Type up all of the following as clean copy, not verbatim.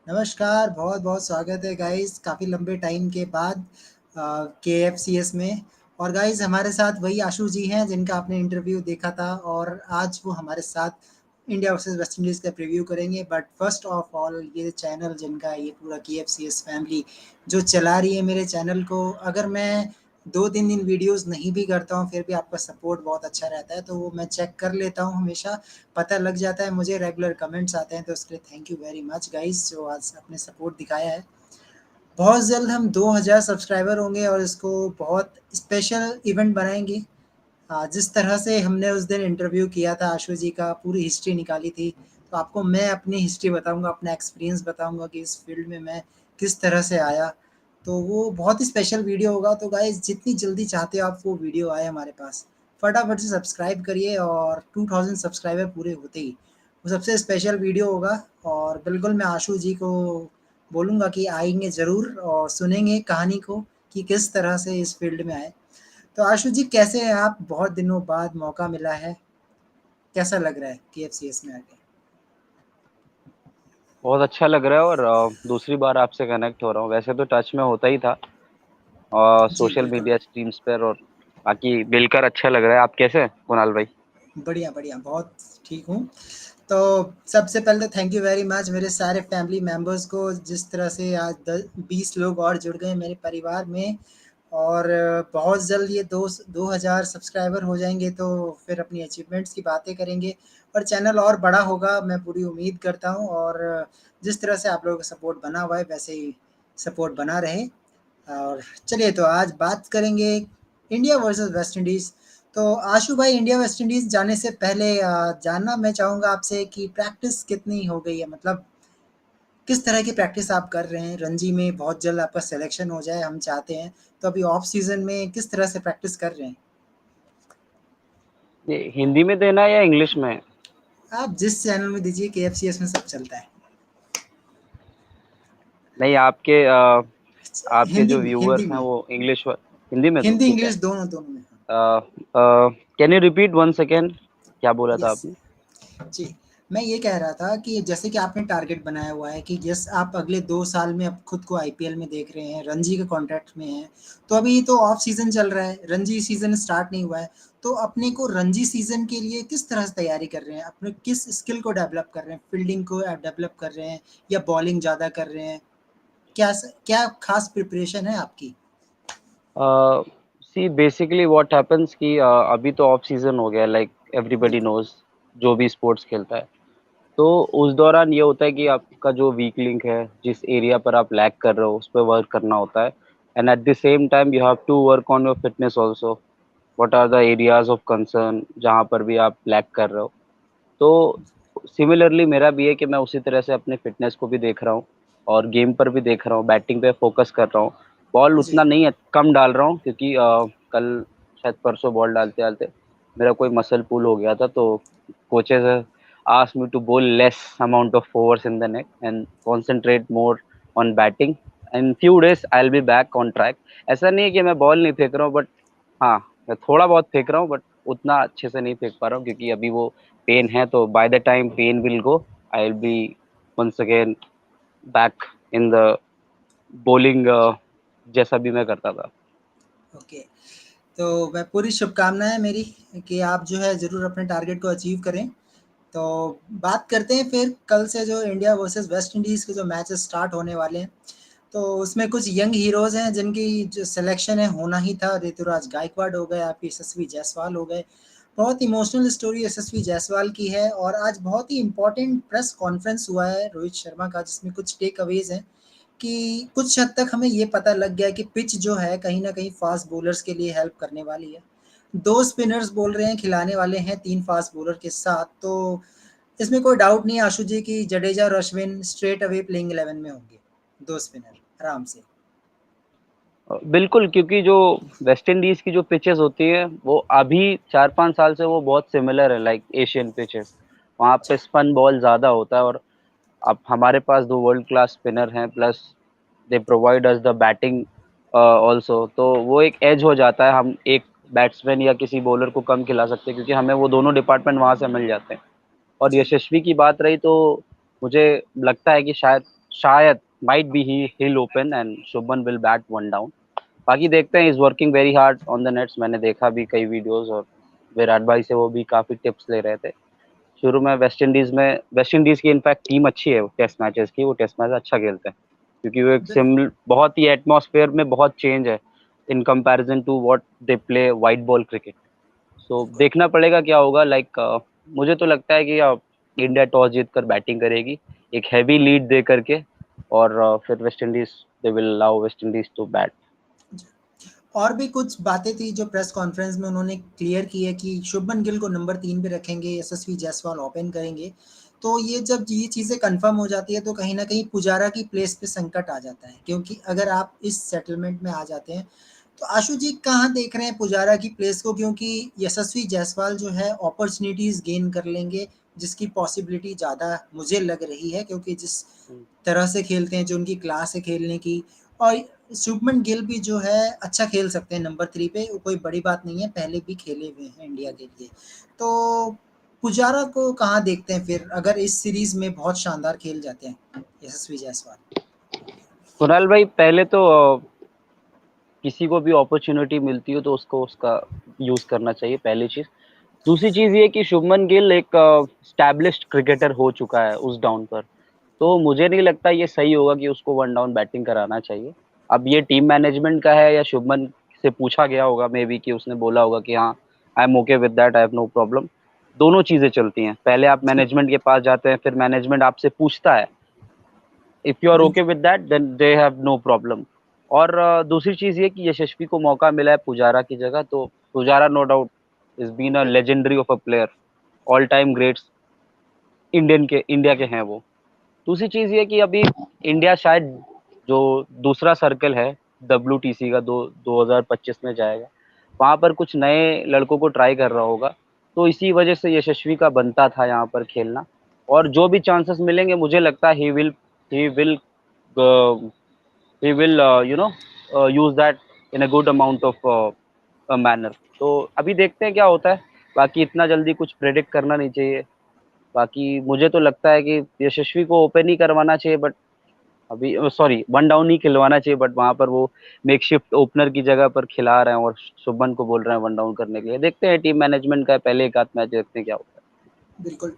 नमस्कार, बहुत-बहुत स्वागत है गाइस काफ़ी लंबे टाइम के बाद केएफसीएस में। और गाइस हमारे साथ वही आशु जी हैं जिनका आपने इंटरव्यू देखा था और आज वो हमारे साथ इंडिया वर्सेस वेस्ट इंडीज़ का प्रीव्यू करेंगे। बट फर्स्ट ऑफ ऑल ये चैनल जिनका ये पूरा केएफसीएस फैमिली जो चला रही है मेरे चैनल को, अगर मैं 2-3 दिन वीडियोज़ नहीं भी करता हूँ, फिर भी आपका सपोर्ट बहुत अच्छा रहता है, तो वो मैं चेक कर लेता हूँ हमेशा। पता लग जाता है मुझे, रेगुलर कमेंट्स आते हैं, तो उसके लिए thank you very much guys जो आज आपने सपोर्ट दिखाया है। बहुत जल्द हम 2000 सब्सक्राइबर होंगे और इसको बहुत स्पेशल इवेंट बनाएंगे। जिस तरह से हमने उस दिन इंटरव्यू किया था आशु जी का, पूरी हिस्ट्री निकाली थी, तो आपको मैं अपनी हिस्ट्री बताऊंगा, अपना एक्सपीरियंस बताऊंगा कि इस फील्ड में मैं किस तरह से आया। तो वो बहुत ही स्पेशल वीडियो होगा। तो गाइस जितनी जल्दी चाहते हो आप वो वीडियो आए हमारे पास, फटाफट से सब्सक्राइब करिए और 2000 सब्सक्राइबर पूरे होते ही वो सबसे स्पेशल वीडियो होगा। और बिल्कुल मैं आशु जी को बोलूँगा कि आएँगे ज़रूर और सुनेंगे कहानी को कि किस तरह से इस फील्ड में आए। तो आशु जी कैसे हैं आप? बहुत दिनों बाद मौका मिला है, कैसा लग रहा है केएफसीएस में आके? बहुत अच्छा लग रहा है और दूसरी बार आपसे कनेक्ट हो रहा हूँ। वैसे तो टच में होता ही था जी, सोशल बिल्कुल। मीडिया स्ट्रीम्स पर, और बाकी मिलकर अच्छा लग रहा है। आप कैसे हैं कुणाल भाई? बढ़िया, बढ़िया, बहुत ठीक हूँ। तो सबसे पहले तो थैंक यू वेरी मच मेरे सारे फैमिली मेंबर्स को, जिस तरह से आज 20 लोग और जुड़ गए मेरे परिवार में। और बहुत जल्द ये 2000 सब्सक्राइबर हो जाएंगे तो फिर अपनी अचीवमेंट्स की बातें करेंगे और चैनल और बड़ा होगा, मैं पूरी उम्मीद करता हूँ। और जिस तरह से आप लोगों का सपोर्ट बना हुआ है वैसे ही सपोर्ट बना रहे। और चलिए तो आज बात करेंगे इंडिया वर्सेस वेस्ट इंडीज़। तो आशु भाई, इंडिया वेस्ट इंडीज़ जाने से पहले जानना मैं चाहूँगा आपसे कि प्रैक्टिस कितनी हो गई है? मतलब किस तरह की प्रैक्टिस आप कर रहे हैं? रणजी में बहुत जल्द आपका सिलेक्शन हो जाए हम चाहते हैं, तो अभी ऑफ सीज़न में किस तरह से प्रैक्टिस कर रहे हैं? ये हिंदी में देना है या इंग्लिश में? आप जिस चैनल में दीजिए, केएफसीएस में सब चलता है। नहीं, आपके हिंदी जो में, हिंदी व्यूअर्स हैं में। वो इंग्लिश हिंदी में, तो हिंदी, ठीक है। इंग्लिश दोनों, दोनों में। Can you repeat one second? क्या बोला था यस। आपने? जी, मैं ये कह रहा था कि जैसे कि आपने टारगेट बनाया हुआ है कि यस आप अगले 2 साल में अब खुद को आईपीएल में देख रहे हैं, रणजी के कॉन्ट्रैक्ट में हैं। तो अभी तो ऑफ सीज़न चल रहा है, रणजी सीज़न स्टार्ट नहीं हुआ है। तो अपने को रणजी सीज़न के लिए किस तरह से तैयारी कर रहे हैं? अपने किस स्किल को डेवलप कर रहे हैं? फील्डिंग को डेवलप कर रहे हैं या बॉलिंग ज़्यादा कर रहे हैं? क्या खास प्रिपरेशन है आपकी? सी बेसिकली व्हाट हैपेंस कि अभी तो ऑफ सीजन हो गया, लाइक एवरीबॉडी बिल्कुल। नोज, जो भी स्पोर्ट्स खेलता है। तो उस दौरान ये होता है कि आपका जो वीक लिंक है, जिस एरिया पर आप लैग कर रहे हो उस पर वर्क करना होता है। And at the same time you have to work on your fitness also. What are the areas of concern जहाँ पर भी आप लैग कर रहे हो। तो सिमिलरली मेरा भी है कि मैं उसी तरह से अपने फिटनेस को भी देख रहा हूँ और गेम पर भी देख रहा हूँ, बैटिंग पे फोकस कर रहा हूँ। बॉल जी। उतना नहीं है, कम डाल रहा हूँ, क्योंकि कल शायद परसों बॉल डालते डालते मेरा कोई मसल पुल हो गया था। तो coaches asked me to bowl less amount of overs in the neck and concentrate more on batting. In few days I'll be back on track. ऐसा नहीं है कि मैं बॉल नहीं फेंक रहा हूँ, बट हाँ, मैं थोड़ा बहुत फेंक रहा हूँ, बट उतना अच्छे से नहीं फेंक पा रहा हूँ क्योंकि अभी वो पेन है। तो by the time pain will go, I will be once again back in the bowling, जैसा भी मैं करता था। ओके। तो मैं पूरी शुभकामनाएँ मेरी कि आप जो है ज़रूर अपने टारगेट को अचीव करें। तो बात करते हैं फिर कल से जो इंडिया वर्सेस वेस्ट इंडीज़ के जो मैचेस स्टार्ट होने वाले हैं। तो उसमें कुछ यंग हीरोज़ हैं जिनकी जो सिलेक्शन है होना ही था। ऋतुराज गायकवाड़ हो गए, आपके यशस्वी जायसवाल हो गए। बहुत इमोशनल स्टोरी यशस्वी जायसवाल की है और आज बहुत ही इम्पोर्टेंट प्रेस कॉन्फ्रेंस हुआ है रोहित शर्मा का, जिसमें कुछ टेक अवेज़ हैं कि कुछ हद तक हमें ये पता लग गया है कि पिच जो है कहीं न कहीं फ़ास्ट बॉलर्स के लिए हेल्प करने वाली है। 2 स्पिनर्स बोल रहे हैं खिलाने वाले हैं 3 फ़ास्ट बॉलर के साथ। तो इसमें कोई डाउट नहीं है आशु जी कि जडेजा और अश्विन स्ट्रेट अवे प्लेइंग 11 में होंगे, 2 स्पिनर आराम से। बिल्कुल, क्योंकि जो वेस्ट इंडीज की जो पिचेस होती है वो अभी 4-5 साल से वो बहुत सिमिलर है, लाइक एशियन पिचेस। वहाँ जी। पे स्पन बॉल ज्यादा होता है, और अब हमारे पास दो वर्ल्ड क्लास स्पिनर हैं, plus they provide us the batting also. तो वो एक एज हो जाता है, हम एक बैट्समैन या किसी बॉलर को कम खिला सकते हैं क्योंकि हमें वो दोनों डिपार्टमेंट वहां से मिल जाते हैं। और जी। यशस्वी की बात रही तो मुझे लगता है कि शायद शायद might be he he'll open and Shubman will bat one down. बाकी देखते हैं, is working very hard on the nets. मैंने देखा भी कई वीडियोस, और विराट भाई से वो भी काफी टिप्स ले रहे थे। शुरू में वेस्ट इंडीज की इनफैक्ट टीम अच्छी है टेस्ट मैचेस की, वो टेस्ट मैच अच्छा खेलते हैं, क्योंकि वो एक सिमिलर, बहुत ही एटमॉस्फेयर में बहुत चेंज है in comparison to what they play white ball cricket. So देखना पड़ेगा क्या होगा। मुझे तो लगता है कि इंडिया टॉस जीत कर बैटिंग करेगी, एक हैवी लीड दे करके, और फिर West Indies, they will allow West Indies to bat. और भी कुछ बातें थी जो प्रेस कॉन्फ्रेंस में उन्होंने क्लियर की है कि शुभमन गिल को नंबर 3 पे रखेंगे, यशस्वी जायसवाल ओपन करेंगे। तो ये जब ये चीज़ें कंफर्म हो जाती है तो कहीं न कहीं पुजारा की प्लेस पे संकट आ जाता है, क्योंकि अगर आप इस सेटलमेंट में आ जाते हैं, तो आशु जी कहाँ देख रहे हैं पुजारा की प्लेस को? क्योंकि यशस्वी जायसवाल जो है अपॉर्च्युनिटीज़ गेन कर लेंगे, जिसकी पॉसिबिलिटी ज़्यादा मुझे लग रही है, क्योंकि जिस तरह से खेलते हैं, जो उनकी क्लास है खेलने की, और शुभमन गिल भी जो है अच्छा खेल सकते हैं नंबर 3 पे, कोई बड़ी बात नहीं है, पहले भी खेले हुए हैं इंडिया के लिए। तो पुजारा को कहाँ देखते हैं फिर, अगर इस सीरीज में बहुत शानदार खेल जाते हैं यशस्वी जायसवाल? कुणाल भाई, पहले तो किसी को भी अपॉर्चुनिटी मिलती हो तो उसको उसका यूज करना चाहिए, पहली चीज। दूसरी चीज ये कि शुभमन गिल एक स्टैब्लिश्ड क्रिकेटर हो चुका है उस डाउन पर, तो मुझे नहीं लगता ये सही होगा कि उसको वन डाउन बैटिंग कराना चाहिए। अब ये टीम मैनेजमेंट का है, या शुभमन से पूछा गया होगा मे बी, कि उसने बोला होगा कि हाँ, I am okay with that, I have no problem. दोनों चीजें चलती हैं, पहले आप मैनेजमेंट के पास जाते हैं, फिर मैनेजमेंट आपसे पूछता है, इफ यू आर ओके बिल्कुल। With that then they have no problem. और दूसरी चीज ये कि यशस्वी को मौका मिला है पुजारा की जगह, तो Pujara no doubt is been a legendary of a player, all time greats India के हैं वो। दूसरी चीज ये कि अभी इंडिया शायद जो दूसरा सर्कल है WTC का, 2025 में जाएगा, वहां पर कुछ नए लड़कों को ट्राई कर रहा होगा, तो इसी वजह से यशस्वी का बनता था यहाँ पर खेलना। और जो भी चांसेस मिलेंगे, मुझे लगता है he will he will use that in a good amount of manner। तो अभी देखते हैं क्या होता है। बाकी इतना जल्दी कुछ प्रेडिक्ट करना नहीं चाहिए। बाकी मुझे तो लगता है कि यशस्वी को ओपन ही करवाना चाहिए, बट अभी सॉरी, वन डाउन ही खिलवाना चाहिए, बट वहां पर वो मेकशिफ्ट ओपनर की जगह पर खिला रहे हैं और शुभमन को बोल रहे हैं वन डाउन करने के लिए। देखते हैं, टीम मैनेजमेंट का पहले एक आध मैच देखते हैं क्या होता बिल्कुल।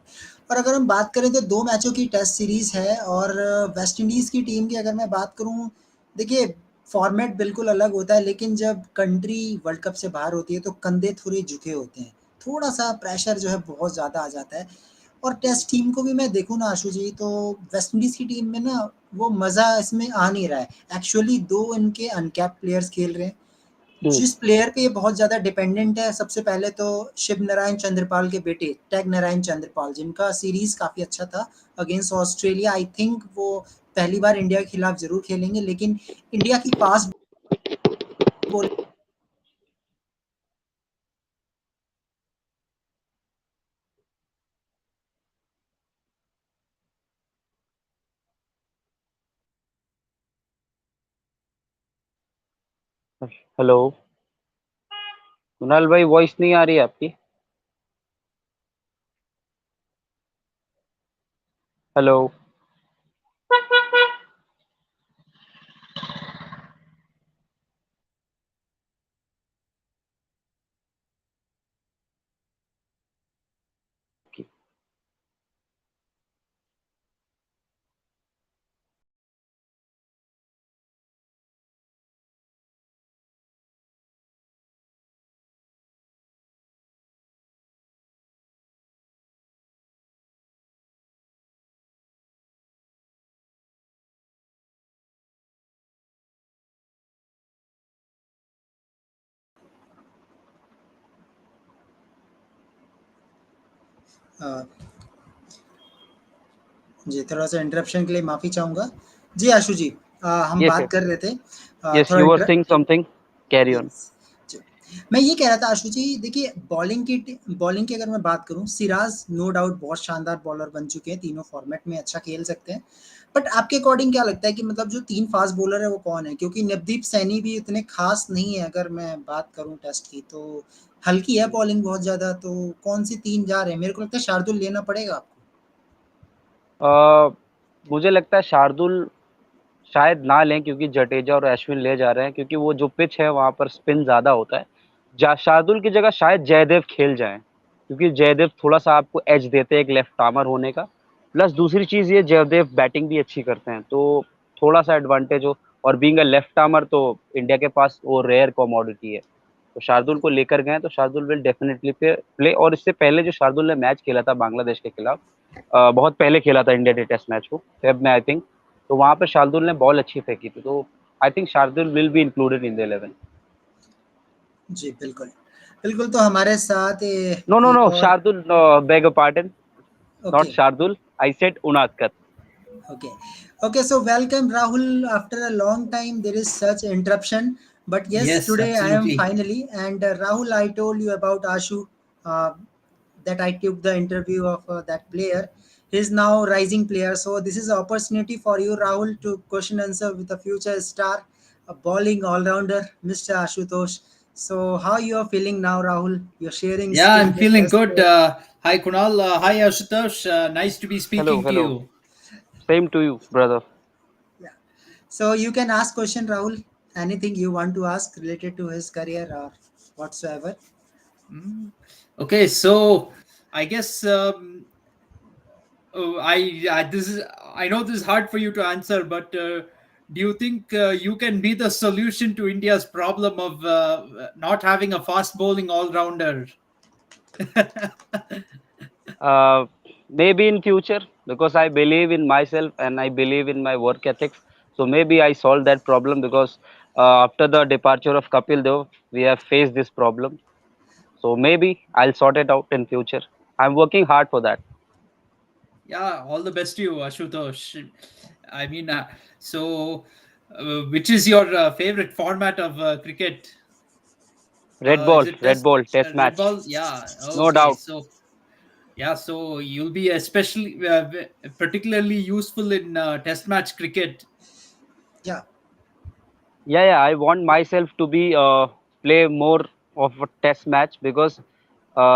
और अगर हम बात करें तो 2 मैचों की टेस्ट सीरीज़ है, और वेस्ट इंडीज़ की टीम की अगर मैं बात करूँ, देखिए फॉर्मेट बिल्कुल अलग होता है, लेकिन जब कंट्री वर्ल्ड कप से बाहर होती है तो कंधे थोड़े झुके होते हैं। थोड़ा-सा प्रेशर जो है बहुत ज़्यादा आ जाता है। और टेस्ट टीम को भी मैं देखूँ ना आशु जी, तो वेस्ट इंडीज़ की टीम में ना वो मज़ा इसमें आ नहीं रहा है। एक्चुअली 2 इनके अनकैप्ड प्लेयर्स खेल रहे हैं। है। जिस प्लेयर पे ये बहुत ज़्यादा डिपेंडेंट है, सबसे पहले तो शिव नारायण चंद्रपाल के बेटे टैग नारायण चंद्रपाल, जिनका सीरीज़ काफ़ी अच्छा था अगेंस्ट ऑस्ट्रेलिया। आई थिंक वो पहली बार इंडिया के खिलाफ ज़रूर खेलेंगे, लेकिन इंडिया की फास्ट बॉलिंग। हेलो कुणाल भाई, वॉइस नहीं आ रही है आपकी। हेलो। जी, थोड़ा-सा इंटरप्शन के लिए माफ़ी चाहूँगा। जी आशु जी, हम यस बात यस। कर रहे थे यस, थोड़ा you were inter saying something, carry on. Yes. जी। मैं ये कह रहा था आशु जी, देखिए बॉलिंग की अगर मैं बात करूँ, सिराज नो डाउट बहुत शानदार बॉलर बन चुके हैं, तीनों फॉर्मेट में अच्छा खेल सकते हैं। बट आपके अकॉर्डिंग क्या लगता है कि मतलब जो 3 फास्ट बॉलर है वो कौन है? क्योंकि नवदीप सैनी भी इतने खास नहीं है, अगर मैं बात करूँ टेस्ट की, तो हल्की है बॉलिंग बहुत ज़्यादा, तो कौन-सी 3 जा रहे हैं? मेरे को लगता है शार्दुल लेना पड़ेगा आपको। मुझे लगता है शार्दुल शायद ना लें, क्योंकि जडेजा और अश्विन ले जा रहे हैं, क्योंकि वो जो पिच है वहाँ पर स्पिन ज़्यादा होता है। शार्दुल की जगह शायद जयदेव खेल जाएं, क्योंकि जयदेव थोड़ा सा आपको एज देते हैं एक लेफ्ट आर्मर होने का। प्लस दूसरी चीज़ ये, जयदेव बैटिंग भी अच्छी करते हैं, तो थोड़ा सा एडवांटेज हो। और बीइंग अ लेफ्ट आर्मर तो इंडिया के पास वो रेयर कमोडिटी है। तो शार्दुल को लेकर गए तो शार्दुल विल डेफिनेटली प्ले। और इससे पहले जो शार्दुल ने मैच खेला था बांग्लादेश के खिलाफ, बहुत पहले खेला था इंडिया डे टेस्ट मैच को, फेब में आई थिंक। तो वहाँ पे शार्दुल ने बॉल अच्छी फेंकी थी, तो I think Shardul will be included in the 11। जी, बिल्कुल। बिल्कुल, तो हमारे साथ नो नो नो, एक और Shardul, beg a pardon, okay, not Shardul, I said Unadkat. okay. Okay, so welcome Rahul. After a long time, there is such interruption. But yes, Yes, today I am absolutely. finally. And Rahul, I told you about Ashu, uh, that I took the interview of that player. He's now rising player. So this is an opportunity for you, Rahul, to question answer with a future star, a bowling all rounder, Mr. Ashutosh. So how you are feeling now, Rahul? You're sharing Yeah, skill I'm with feeling us. good. Hi, Kunal. Hi, Ashutosh. Nice to be Hello, speaking to hello. you. Same to you, brother. Yeah. So you can ask question, Rahul. Anything you want to ask related to his career or whatsoever. Mm. Okay, so I guess I this is I know this is hard for you to answer, but do you think you can be the solution to India's problem of not having a fast bowling all rounder? Uh, Maybe in future, because I believe in myself and I believe in my work ethics. So maybe I solve that problem, because after the departure of Kapil Dev, we have faced this problem. So maybe I'll sort it out in future. I'm working hard for that. Yeah, all the best to you, Ashutosh. I mean, so which is your favorite format of cricket? Is it Red Test, ball, test Red match, Ball? Yeah. no Okay. doubt. So yeah, so you'll be especially particularly useful in Test match cricket. Yeah. Yeah, I want myself to be play more of a test match, because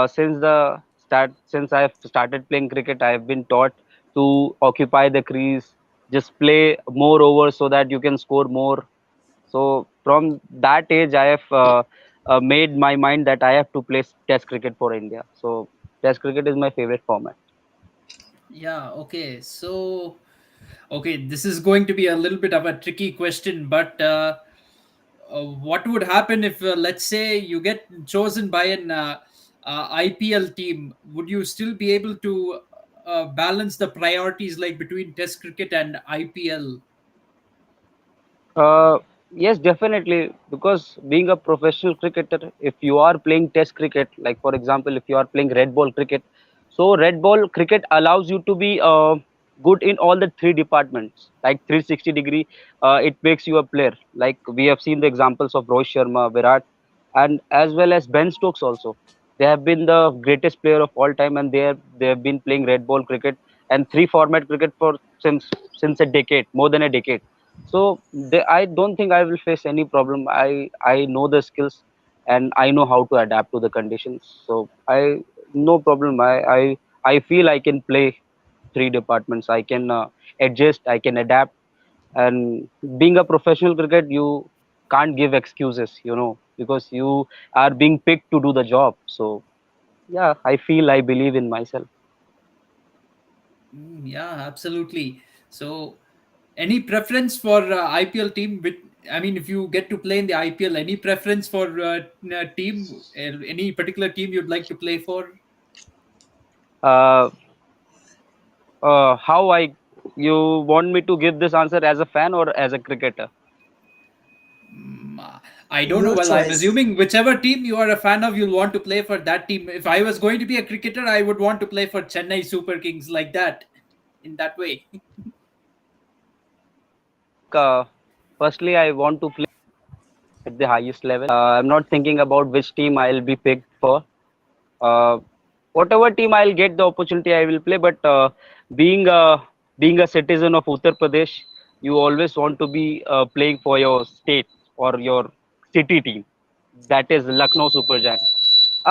since I have started playing cricket, I have been taught to occupy the crease, just play more overs so that you can score more. So from that age, I have made my mind that I have to play test cricket for India. So test cricket is my favorite format. Yeah. Okay. So okay, this is going to be a little bit of a tricky question, but what would happen if, let's say, you get chosen by an IPL team? Would you still be able to balance the priorities like between Test cricket and IPL? Uh, yes, definitely. Because being a professional cricketer, if you are playing test cricket, like for example, if you are playing red ball cricket, so red ball cricket allows you to be good in all the three departments, like 360-degree. It makes you a player. Like we have seen the examples of Rohit Sharma, Virat, and as well as Ben Stokes also. They have been the greatest player of all time, and they have been playing red ball cricket and three format cricket for since a decade, more than a decade. So I don't think I will face any problem. I know the skills and I know how to adapt to the conditions. So I no problem. I feel I can play three departments. I can adjust. I can adapt. And being a professional cricket, you can't give excuses, because you are being picked to do the job. So yeah, I believe in myself. Yeah, absolutely. So, any preference for IPL team? I mean, if you get to play in the IPL, any preference for team? Any particular team you'd like to play for? Uh, how you want me to give this answer as a fan or as a cricketer? I don't know. Your Well, I'm choice. assuming whichever team you are a fan of, you'll want to play for that team. If I was going to be a cricketer, I would want to play for Chennai Super Kings like that, in that way. uh, Firstly, I want to play at the highest level. I'm not thinking about which team I'll be picked for. uh, Whatever team I'll get the opportunity, I will play. But being a citizen of Uttar Pradesh, you always want to be playing for your state or your city team. That is Lucknow Super Giants.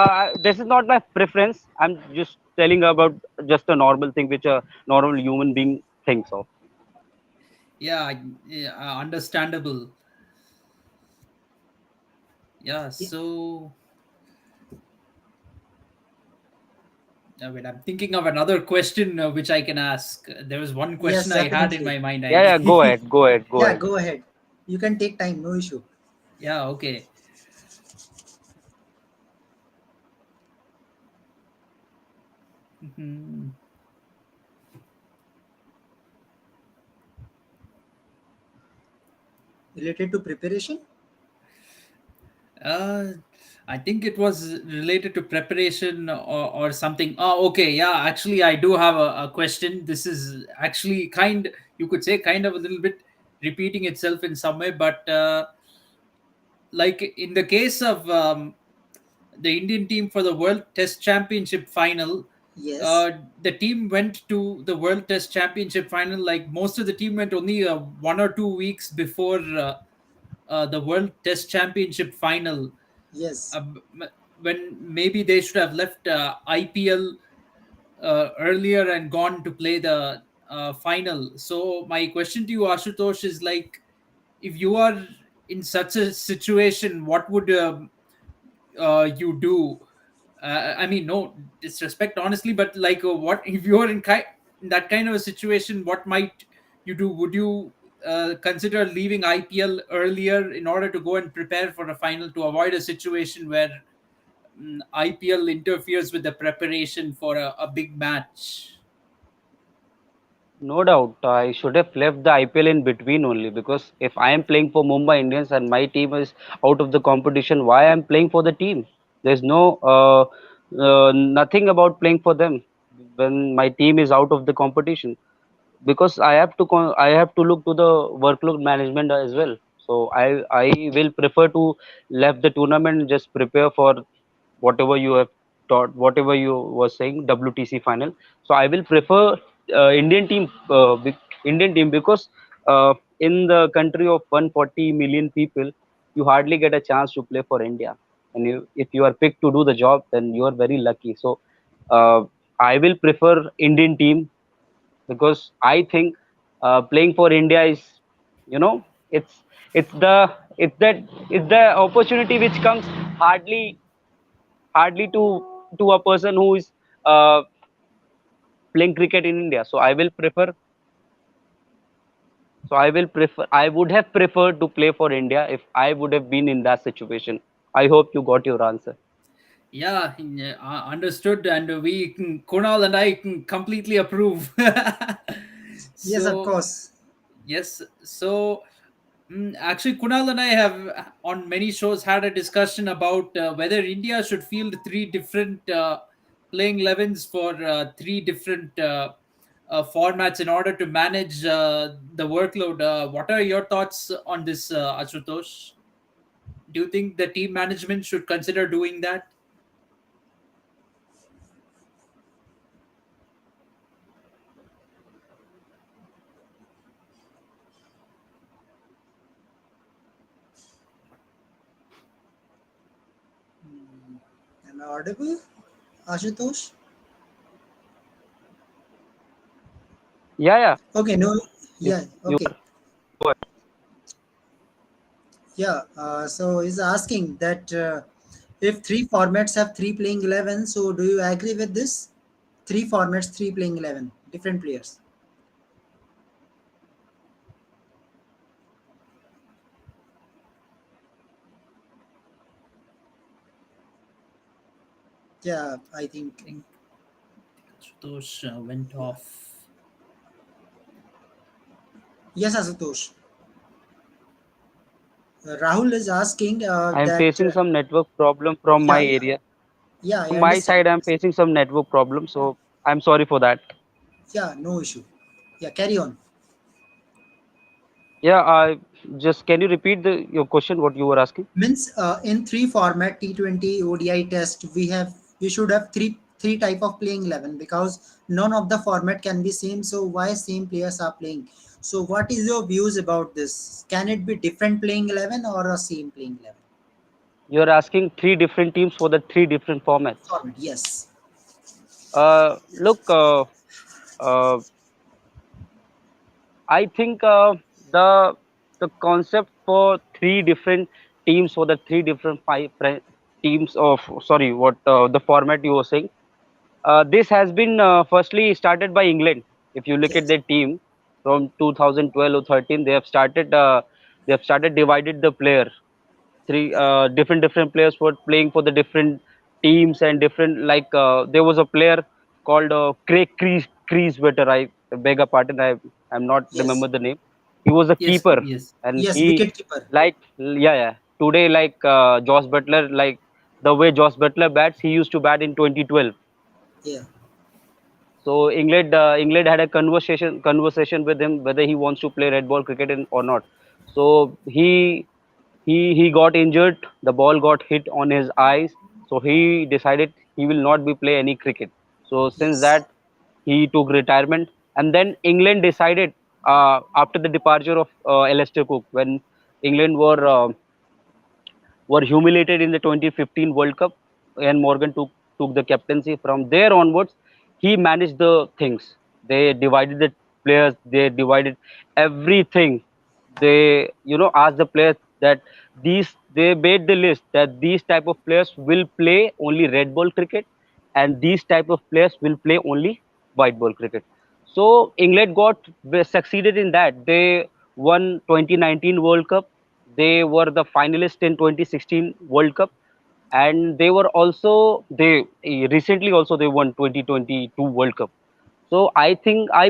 This is not my preference. I'm just telling about just a normal thing which a normal human being thinks of. Yeah, understandable. Yeah, Yeah. so wait, I'm thinking of another question which I can ask. There was one question Yes, I had in definitely. my mind. Yeah, yeah. Go ahead. Go ahead. Go Yeah, ahead. go ahead. You can take time, no issue. Yeah, okay. Mhm. Related to preparation? Uh, I think it was related to preparation or something. Oh, okay. Yeah, actually, I do have a question. This is actually you could say, kind of a little bit repeating itself in some way, but like in the case of the Indian team for the World Test Championship final, Yes. the team went to the World Test Championship final. Like most of the team went only 1 or 2 weeks before the World Test Championship final. Yes. When maybe they should have left IPL earlier and gone to play the final. So my question to you, Ashutosh, is like, if you are in such a situation, what would you do? I mean, no disrespect, honestly, but like, what if you're in that kind of a situation? What might you do? Would you consider leaving IPL earlier in order to go and prepare for a final to avoid a situation where IPL interferes with the preparation for a big match? No doubt, I should have left the IPL in between only, because if I am playing for Mumbai Indians and my team is out of the competition, why I'm playing for the team? There's no nothing about playing for them when my team is out of the competition, because I have to look to the workload management as well. So I will prefer to left the tournament and just prepare for whatever you have taught, whatever you were saying, WTC final. So I will prefer Indian team, because in the country of 140 million people, you hardly get a chance to play for India. And if you are picked to do the job, then you are very lucky. So uh, I will prefer Indian team, because I think playing for India is, you know, it's it's the it's the opportunity which comes hardly to a person who is uh, playing cricket in India. I would have preferred to play for India if I would have been in that situation. I hope you got your answer. Yeah, understood, and Kunal and I can completely approve. Yes, of So course. yes, so actually, Kunal and I have on many shows had a discussion about whether India should field three different playing 11s for three different formats in order to manage the workload. What are your thoughts on this, Ashutosh? Do you think the team management should consider doing that? Am I audible? Ashutosh? Yeah, yeah. Okay, no. You, Yeah, you okay. are. Go ahead. Yeah, so he's asking that if three formats have three playing 11, so do you agree with this? Three formats, three playing 11, different players. Yeah, I think. I think Ashutosh went Yeah. off. Yes, Ashutosh. Rahul is asking I am that, facing some network problem from my yeah, yeah, area. yeah, I From my understand. side, I'm facing some network problem, so I'm sorry for that. Yeah, no issue. Yeah, carry on. Yeah, I just can you repeat the your question? What you were asking? Means in three format T20 ODI test, we should have three type of playing 11 because none of the format can be same. So why same players are playing? So what is your views about this? Can it be different playing 11 or a same playing 11 You're asking three different teams for the three different formats. format? Yes. Look, uh, I think the the concept for three different teams, for the three different teams of, sorry, what the format you were saying. This has been firstly started by England. If you look at Yes, their team from 2012 or 13, they have started divided the player. Three correct. different players were playing for the different teams, and different, like there was a player called Craig Creaswetter. I beg a pardon, I'm not Yes, remember the name. He was a Yes, keeper, yes. and yes, he, wicket keeper. like, yeah, yeah. Today, like Josh Butler, like the way Josh Butler bats, he used to bat in 2012. Yeah, So England had a conversation with him whether he wants to play red ball cricket or not. So he got injured. The ball got hit on his eyes. So he decided he will not be play any cricket. So since yes, that, he took retirement. And then England decided, after the departure of Alistair Cook, when England were humiliated in the 2015 World Cup, and Morgan took the captaincy. From there onwards, he managed the things. They divided the players. They divided everything. They, asked the players that these. They made the list that these type of players will play only red ball cricket, and these type of players will play only white ball cricket. So England succeeded in that. They won 2019 World Cup. They were the finalist in 2016 World Cup, and they were also they recently also they won 2022 World Cup. So I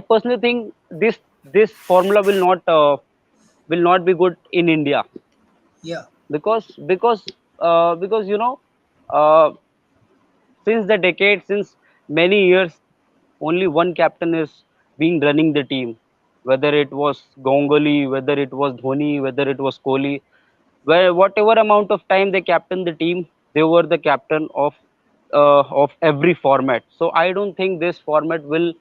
personally think this formula will not be good in India, yeah, because uh, since the decade, since many years, only one captain is being running the team. Whether it was Ganguly, whether it was Dhoni, whether it was Kohli, where whatever amount of time they captain the team, they were the captain of every format. So I don't think this format will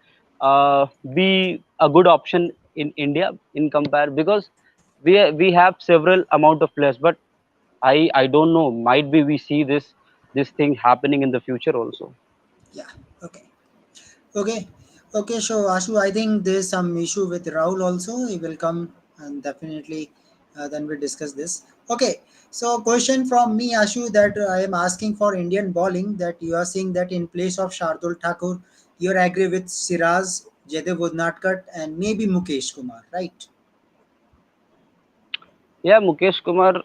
be a good option in India in compare, because we have several amount of players, but I don't know. Might be we see this thing happening in the future also. yeah. Okay, okay, okay. So Ashu, I think there's some issue with Rahul also. He will come and definitely then we'll discuss this. Okay. So question from me, Ashu, that I am asking for Indian bowling. That you are saying that in place of Shardul Thakur, you agree with Siraj, Jadev Udnatkar, and maybe Mukesh Kumar, right? Yeah, Mukesh Kumar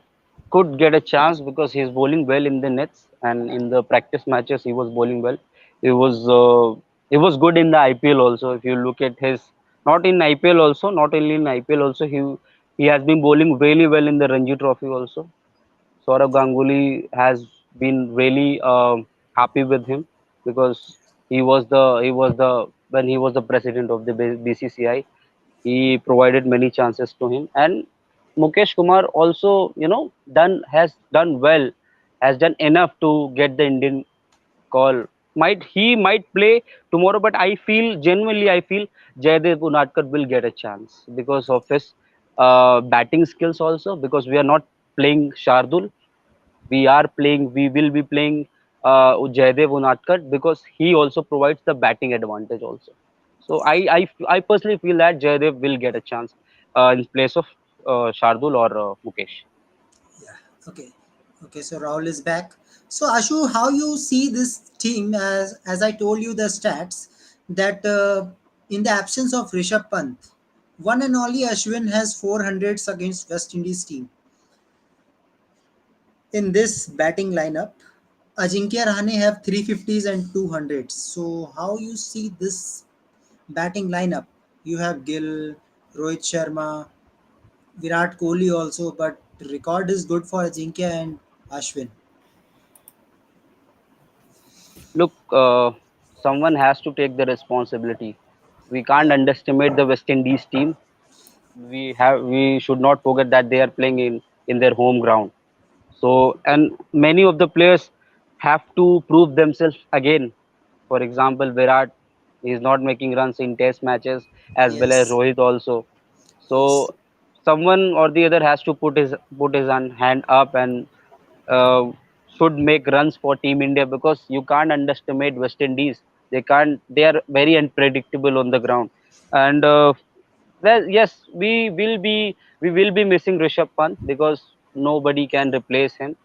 could get a chance because he's bowling well in the nets, and in the practice matches he was bowling well. He was uh, he was good in the IPL also. If you look at his, not in IPL also, not only in IPL also, he has been bowling really well in the Ranji Trophy also. Saurav Ganguly has been really happy with him, because he was the when he was the president of the BCCI, he provided many chances to him. And Mukesh Kumar also, has done well, has done enough to get the Indian call. He might play tomorrow, but I feel Jaydev Unadkat will get a chance because of his batting skills also. Because we are not playing Shardul, we will be playing Jaydev Unadkat, because he also provides the batting advantage also. So I personally feel that Jaydev will get a chance in place of Shardul or Mukesh. Yeah. Okay. Okay. So Rahul is back. So Ashu, how you see this team? As I told you the stats that in the absence of Rishabh Pant, one and only Ashwin has 400s against West Indies team. In this batting lineup, Ajinkya Rahane have 350s and 200s. So how you see this batting lineup? You have Gill, Rohit Sharma, Virat Kohli also, but record is good for Ajinkya and Ashwin. Look, someone has to take the responsibility. We can't Yeah. underestimate the West Indies team. We should not forget that they are playing in their home ground. So, and many of the players have to prove themselves again. For example, Virat is not making runs in test matches, as well as Yes. Rohit also. Yes. So someone or the other has to put his hand up, and uh, should make runs for Team India, because you can't underestimate West Indies. They can't. They are very unpredictable on the ground, and Well, yes, we will be missing Rishabh Pant because nobody can replace him.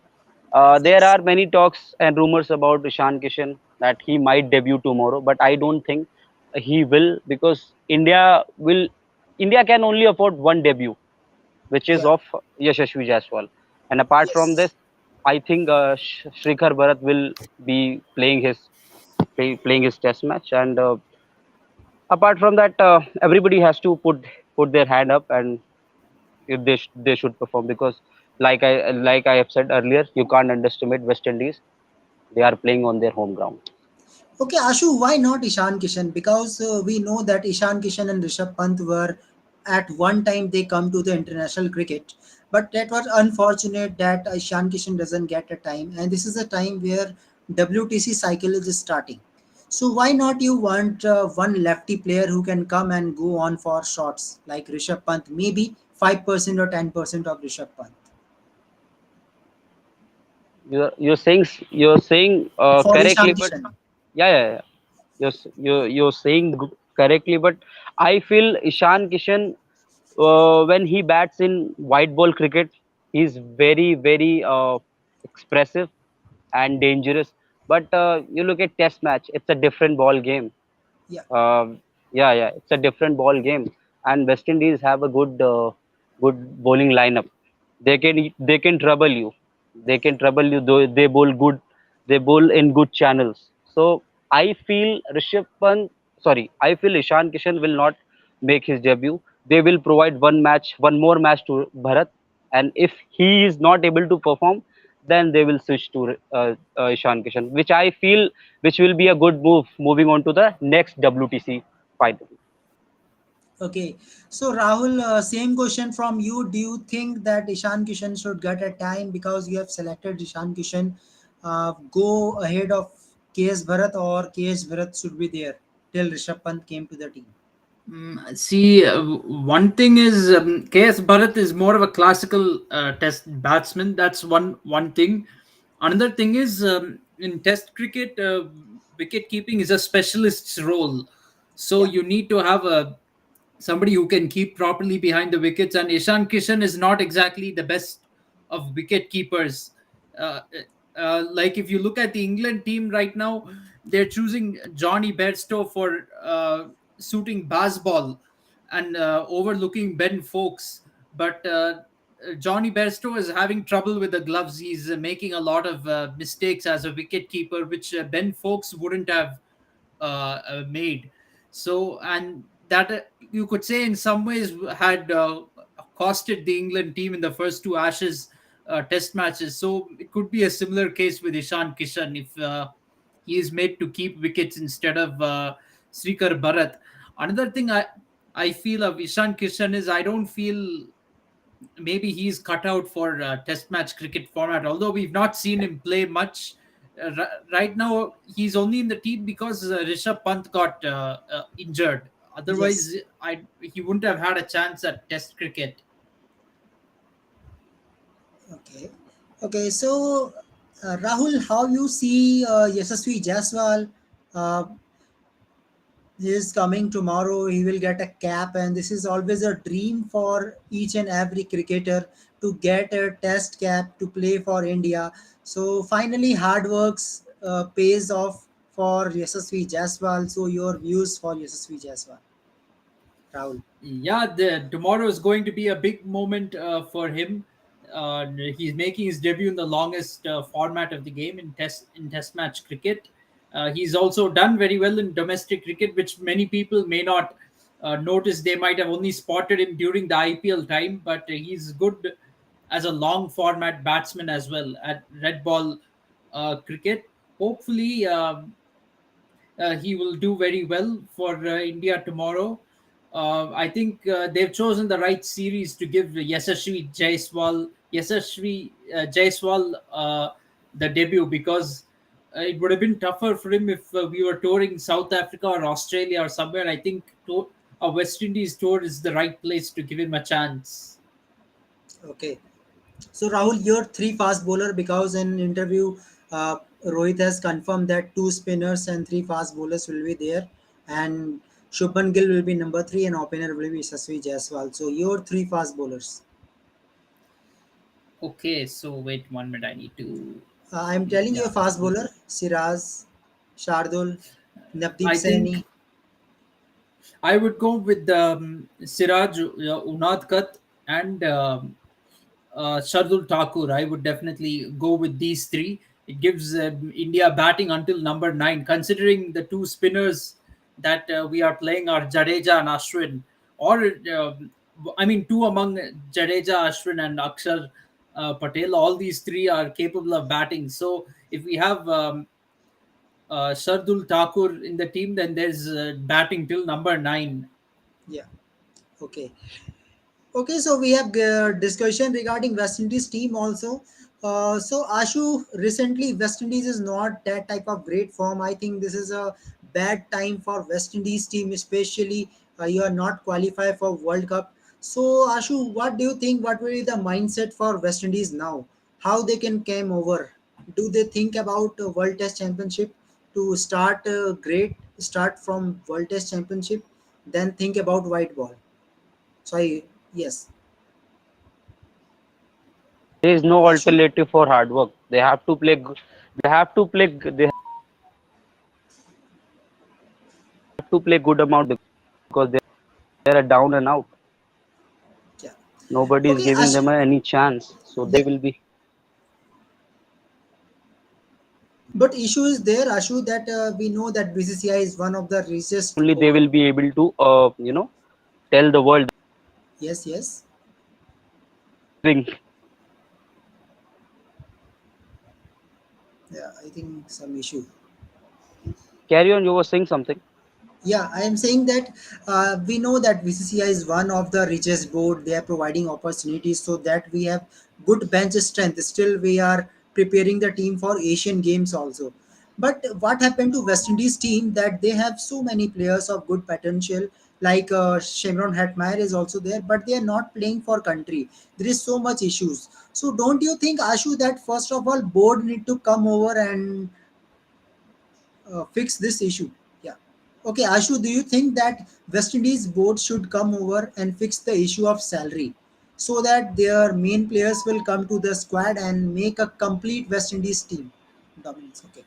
There Yes. are many talks and rumors about Ishan Kishan that he might debut tomorrow, but I don't think he will, because India can only afford one debut, which is Yeah. of Yashasvi Jaiswal. And apart from Yes. this, I think Srikhar Bharat will be playing his test match. And apart from that, everybody has to put their hand up, and if they should perform, because like I have said earlier, you can't underestimate West Indies. They are playing on their home ground. Okay, Ashu, why not Ishan Kishan? Because we know that Ishan Kishan and Rishabh Pant were at one time they come to the international cricket, but that was unfortunate that Ishan Kishan doesn't get a time, and this is a time where WTC cycle is starting. So why not you want one lefty player who can come and go on for shots like Rishabh Pant, maybe 5% or 10% of Rishabh Pant You're saying for correctly, Ishan but Kishan? yeah. You're saying correctly, but I feel Ishan Kishan, when he bats in white ball cricket, he's very expressive and dangerous. But you look at Test match, it's a different ball game. Yeah. Yeah, it's a different ball game, and West Indies have a good bowling lineup. They can trouble you. They can trouble you. Though they bowl good, they bowl in good channels. So I feel I feel Ishan Kishan will not make his debut. They will provide one more match to Bharat, and if he is not able to perform, then they will switch to Ishan Kishan, which will be a good move moving on to the next WTC final. Okay, so Rahul, same question from you. Do you think that Ishan Kishan should get a time because you have selected Ishan Kishan, go ahead of KS Bharat, or KS Bharat should be there till Rishabh Pant came to the team? See, one thing is KS Bharat is more of a classical test batsman. That's one thing. Another thing is in test cricket, wicket keeping is a specialist's role. So Yeah. you need to have somebody who can keep properly behind the wickets. And Ishan Kishan is not exactly the best of wicket keepers. Uh, like if you look at the England team right now, they're choosing Johnny Bairstow for suiting Bazball and overlooking Ben Fokes. But Johnny Bairstow is having trouble with the gloves. He's making a lot of mistakes as a wicket keeper, which Ben Fokes wouldn't have made. So, and that you could say in some ways had costed the England team in the first two Ashes test matches. So it could be a similar case with Ishan Kishan if he is made to keep wickets instead of Srikar Bharat. Another thing I feel of Ishan Kishan is I don't feel maybe he's cut out for test match cricket format, although we've not seen him play much. Right now he's only in the team because Rishabh Pant got injured. Yes. Otherwise he wouldn't have had a chance at test cricket. Okay. Okay. So, Rahul, how you see Yashasvi Jaiswal? Uh, he is coming tomorrow. He will get a cap, and this is always a dream for each and every cricketer to get a test cap to play for India. So finally, hard works pays off for Yashasvi Jaiswal. So your views for Yashasvi Jaiswal, Rahul? Yeah, tomorrow is going to be a big moment for him. He's making his debut in the longest format of the game in test match cricket. He's also done very well in domestic cricket, which many people may not notice. They might have only spotted him during the IPL time, but he's good as a long format batsman as well at red ball cricket. Hopefully, he will do very well for India tomorrow. I think they've chosen the right series to give Yashasvi Jaiswal the debut, because it would have been tougher for him if we were touring South Africa or Australia or somewhere. I think a West Indies tour is the right place to give him a chance. Okay. So Rahul, you're three fast bowler because in interview, Rohit has confirmed that two spinners and three fast bowlers will be there, and Shubman Gill will be number 3 and opener will be Yashasvi Jaiswal. So your three fast bowlers. Okay, so wait 1 minute. I need to. I'm telling you Yeah, a fast bowler: Siraj, Shardul, Navdeep I Saini. think I would go with Siraj Unadkat and Shardul Thakur. I would definitely go with these three. It gives India batting until number 9, considering the two spinners that we are playing are Jadeja and Ashwin. Or, I mean, two among Jadeja, Ashwin, and Akshar Patel. All these three are capable of batting. So if we have Shardul Thakur in the team, then there's batting till number 9. Yeah. Okay. Okay, so we have discussion regarding West Indies team also. So Ashu, recently West Indies is not that type of great form. I think this is a bad time for West Indies team, especially you are not qualified for World Cup. So Ashu, what do you think? What will be the mindset for West Indies now? How they can come over? Do they think about World Test Championship to start great? Start from World Test Championship, then think about white ball. So yes. There is no Ashu? alternative for hard work. They have to play. They have to play. They have to play good amount because they are down and out. Yeah. Nobody is Okay, giving them any chance. So they yeah. will be But issue is there, Ashu, that we know that BCCI is one of the richest. only they will be able to tell the world Yes, yes. thing. Yeah, I think some issue. Carry on. You were saying something. Yeah, I am saying that we know that BCCI is one of the richest board. They are providing opportunities so that we have good bench strength. Still, we are preparing the team for Asian Games also. But what happened to West Indies team that they have so many players of good potential, like Shimron Hetmeyer is also there, but they are not playing for country. There is so much issues. So don't you think, Ashu, that first of all board need to come over and fix this issue? Yeah. Okay, Ashu, do you think that West Indies board should come over and fix the issue of salary so that their main players will come to the squad and make a complete West Indies team? Dominance. Okay.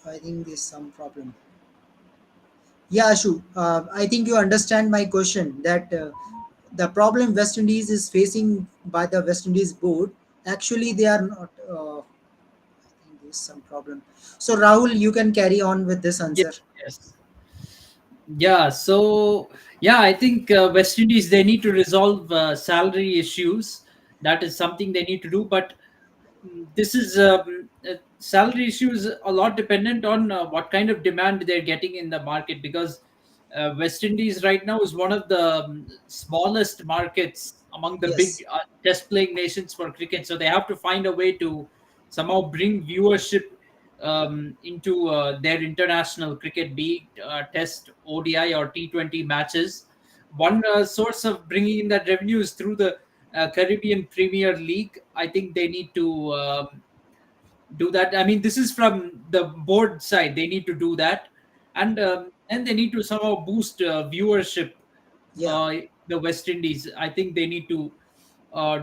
I think there's some problem. Yeah, Ashu, I think you understand my question that the problem West Indies is facing by the West Indies board, actually they are not. I think there's some problem. So Rahul, you can carry on with this Yes, answer. yes. Yeah, so yeah, I think West Indies they need to resolve salary issues. That is something they need to do. But this is salary issues a lot dependent on what kind of demand they're getting in the market, because West Indies right now is one of the smallest markets among the big Yes. test playing nations for cricket. So they have to find a way to somehow bring viewership into their international cricket, be it test, ODI, or T20 matches. One source of bringing in that revenue is through the Caribbean Premier League. I think they need to do that. I mean, this is from the board side. They need to do that, and they need to somehow boost viewership. Yeah. The West Indies, I think they need to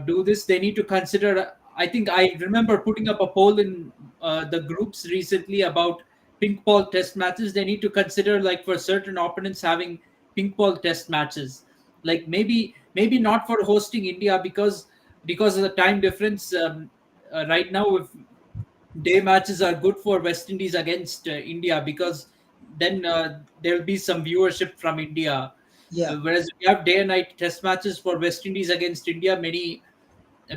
do this. They need to consider. I think I remember putting up a poll in the groups recently about pink ball test matches. They need to consider, like, for certain opponents having pink ball test matches. Like maybe not for hosting India, because of the time difference. Right now, if day matches are good for West Indies against India, because then there will be some viewership from India. Yeah. Whereas if you have day and night test matches for West Indies against India, many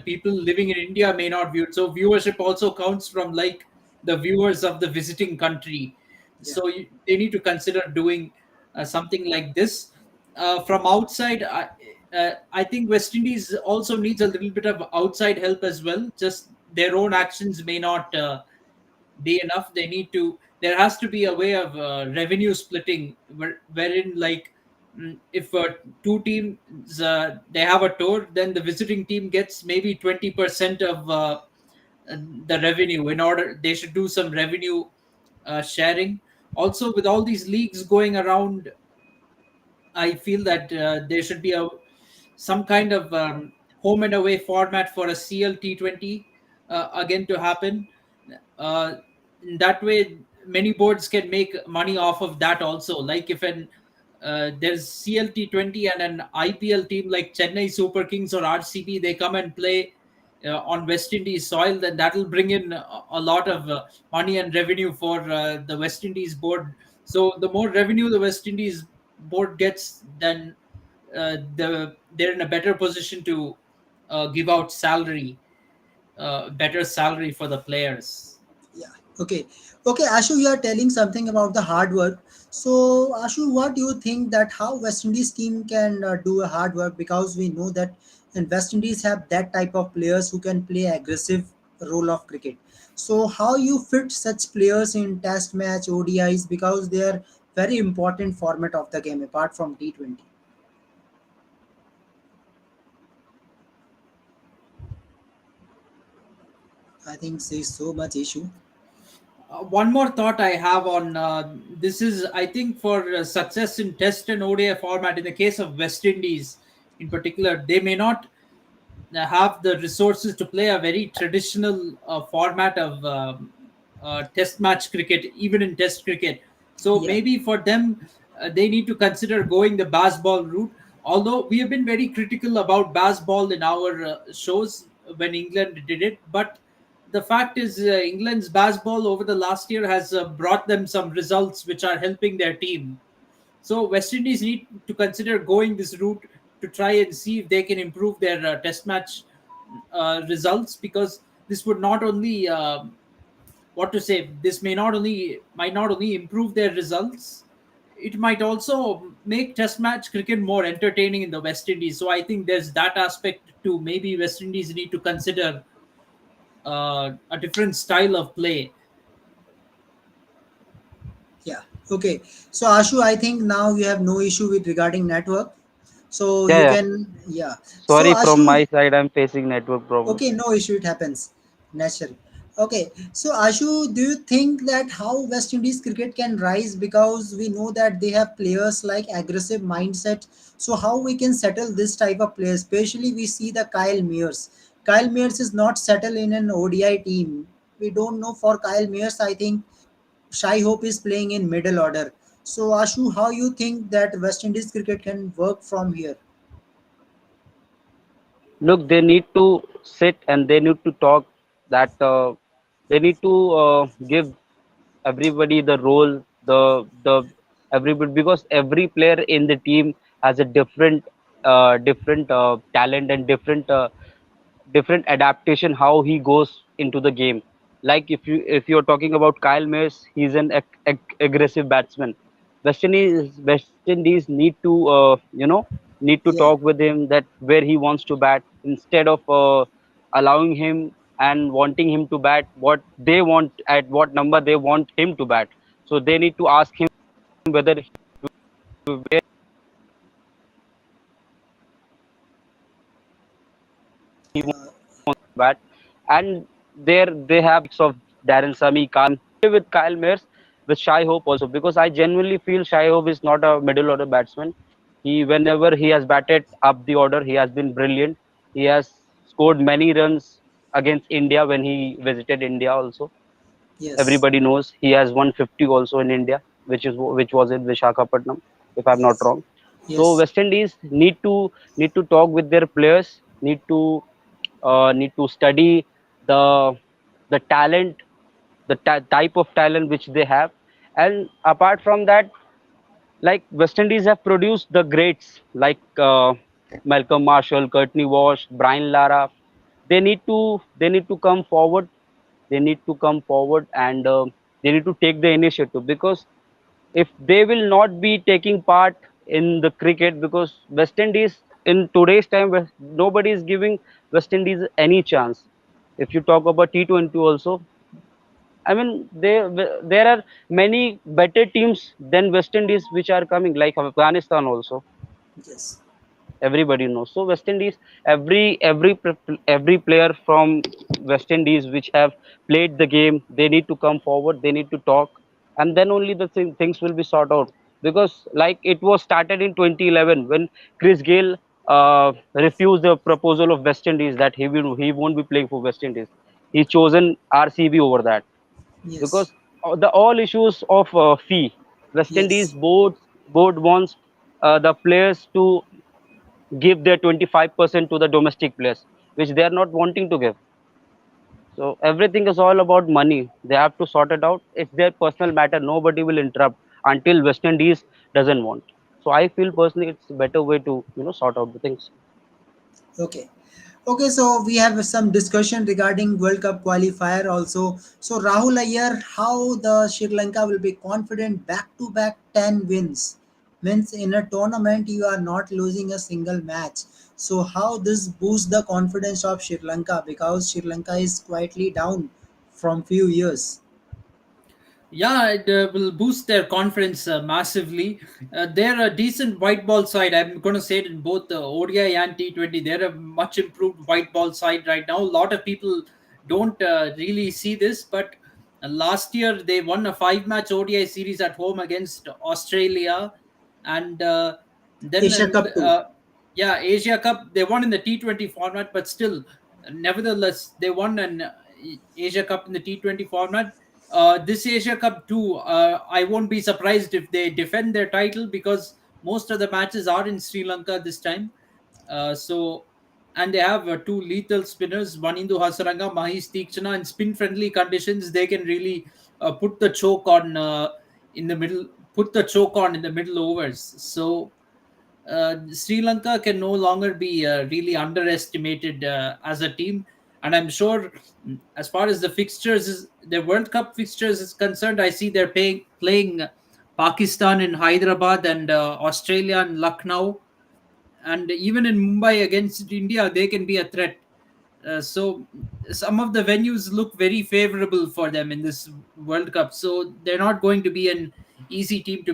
people living in India may not view it. So viewership also counts from, like, the viewers of the visiting country. Yeah. So they need to consider doing something like this. From outside, I think West Indies also needs a little bit of outside help as well. Just their own actions may not be enough. They need to. There has to be a way of revenue splitting, wherein, like, if two teams they have a tour, then the visiting team gets maybe 20% of the revenue. In order, they should do some revenue sharing. Also, with all these leagues going around, I feel that there should be a some kind of home and away format for a CL T20 again to happen. Uh, in that way, many boards can make money off of that also. Like if an there's CL T20 and an IPL team like Chennai Super Kings or RCB, they come and play on West Indies soil, then that will bring in a lot of money and revenue for the West Indies board. So the more revenue the West Indies board gets, then they're in a better position to give out better salary for the players. Yeah. Okay. Okay, Ashu, you are telling something about the hard work. So, Ashu, what do you think that how West Indies team can do a hard work? Because we know that in West Indies have that type of players who can play aggressive role of cricket. So, how you fit such players in Test match ODIs because they are very important format of the game apart from T20. I think there's so much issue. One more thought I have on this is, I think, for success in Test and ODI format, in the case of West Indies in particular, they may not have the resources to play a very traditional format of Test match cricket, even in Test cricket. So Yeah. maybe for them, they need to consider going the baseball route. Although we have been very critical about baseball in our shows when England did it, but the fact is, England's baseball over the last year has brought them some results which are helping their team. So West Indies need to consider going this route to try and see if they can improve their Test match results, because this would not only what to say, this might not only improve their results, it might also make Test match cricket more entertaining in the West Indies. So I think there's that aspect too. Maybe West Indies need to consider a different style of play. Yeah. Okay. So Ashu, I think now you have no issue with regarding network. So Yeah, you yeah. can, yeah. So Sorry, from Ashu, my side, I'm facing network problem. okay, no issue. It happens. Natural. Okay. So Ashu, do you think that how West Indies cricket can rise because we know that they have players like aggressive mindset. So how we can settle this type of players? Especially we see the Kyle Mears. Kyle Mears is not settled in an ODI team. We don't know for Kyle Mears. I think Shai Hope is playing in middle order. So Ashu, how you think that West Indies cricket can work from here? Look, they need to sit and they need to talk that they need to give everybody the role, the everybody, because every player in the team has a different talent and different adaptation how he goes into the game. Like if you're talking about Kyle Mayers, he's an aggressive batsman. West Indies need to need to Yeah. talk with him that where he wants to bat, instead of allowing him and wanting him to bat what they want, at what number they want him to bat. So they need to ask him whether where he wants Uh, to bat. And there they have of Darren Sami, with Kyle Mayers, with Shai Hope also, because I genuinely feel Shai Hope is not a middle order batsman. He, whenever he has batted up the order, he has been brilliant. He has scored many runs against India when he visited India also. yes. Everybody knows he has won 50 also in India, which was in Vishakhapatnam, if I'm not Yes. wrong. So Yes. West Indies need to talk with their players, need to study the the talent, the type of talent which they have. And apart from that, like West Indies have produced the greats like Malcolm Marshall, Courtney Walsh, Brian Lara. They need to come forward. They need to come forward and they need to take the initiative, because if they will not be taking part in the cricket, because West Indies in today's time, nobody is giving West Indies any chance. If you talk about T20 also, I mean, there are many better teams than West Indies which are coming, like Afghanistan also. Yes. Everybody knows. So West Indies, every player from West Indies which have played the game, they need to come forward. They need to talk. and then only the things will be sorted out. Because like it was started in 2011 when Chris Gayle refused the proposal of West Indies that he won't be playing for West Indies. He chosen RCB over that Yes. because the all issues of fee. West Indies Yes. board wants the players to give their 25% to the domestic players, which they are not wanting to give. So everything is all about money. They have to sort it out. It's their personal matter. Nobody will interrupt until West Indies doesn't want. So I feel personally it's a better way to sort out the things. Okay. Okay, so we have some discussion regarding World Cup qualifier also. So Rahul Ayyar, how the Sri Lanka will be confident back to back 10 wins. Means in a tournament you are not losing a single match. So how this boosts the confidence of Sri Lanka because Sri Lanka is quietly down from few years. Yeah, it will boost their confidence massively. They're a decent white ball side. I'm going to say it in both the ODI and T20. They're a much improved white ball side right now. A lot of people don't really see this, but last year they won a five-match ODI series at home against Australia, and then Asia Cup too. yeah, Asia Cup they won in the T20 format, but still, nevertheless, they won an Asia Cup in the T20 format. This Asia Cup too, I won't be surprised if they defend their title because most of the matches are in Sri Lanka this time. So, and they have two lethal spinners, Vanindu Hasaranga, Mahesh Tikchana, in spin-friendly conditions. They can really put the choke on in the middle, put the choke on in the middle overs. So Sri Lanka can no longer be really underestimated as a team. And I'm sure, as far as the fixtures, the World Cup fixtures is concerned, I see they're playing Pakistan in Hyderabad and Australia in Lucknow, and even in Mumbai against India, they can be a threat. So some of the venues look very favorable for them in this World Cup. So they're not going to be an easy team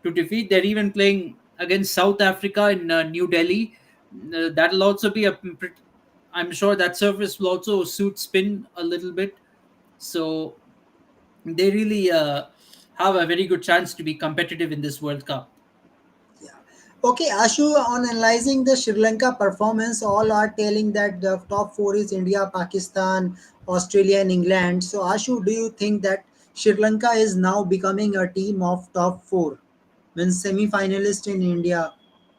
to defeat. They're even playing against South Africa in New Delhi. That'll also be I'm sure that surface will also suit spin a little bit. So they really have a very good chance to be competitive in this World Cup. Yeah. Okay, Ashu, on analyzing the Sri Lanka performance, all are telling that the top four is India, Pakistan, Australia, and England. So, Ashu, do you think that Sri Lanka is now becoming a team of top four, means semi-finalist in India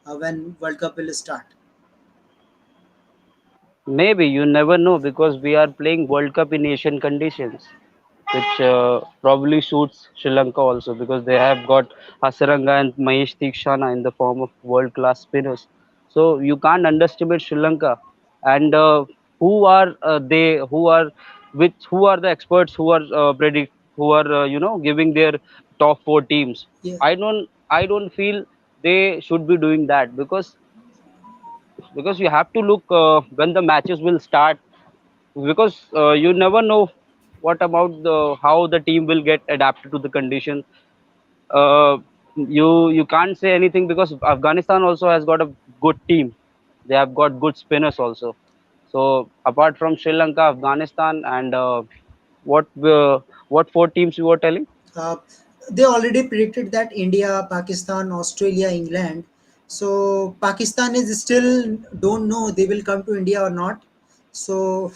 when World Cup will start? Maybe you never know because we are playing World Cup in Asian conditions, which probably suits Sri Lanka also because they have got Hasaranga and Mahesh Theekshana in the form of world class spinners. So you can't underestimate Sri Lanka. And who are they? Who are the experts who are who are giving their top four teams? Yeah. I don't feel they should be doing that because you have to look when the matches will start because you never know what about how the team will get adapted to the condition. You can't say anything because Afghanistan also has got a good team. They have got good spinners also. So apart from Sri Lanka, Afghanistan, and what four teams you were telling? Uh, they already predicted that India, Pakistan, Australia, England. So, Pakistan is still don't know they will come to India or not. So,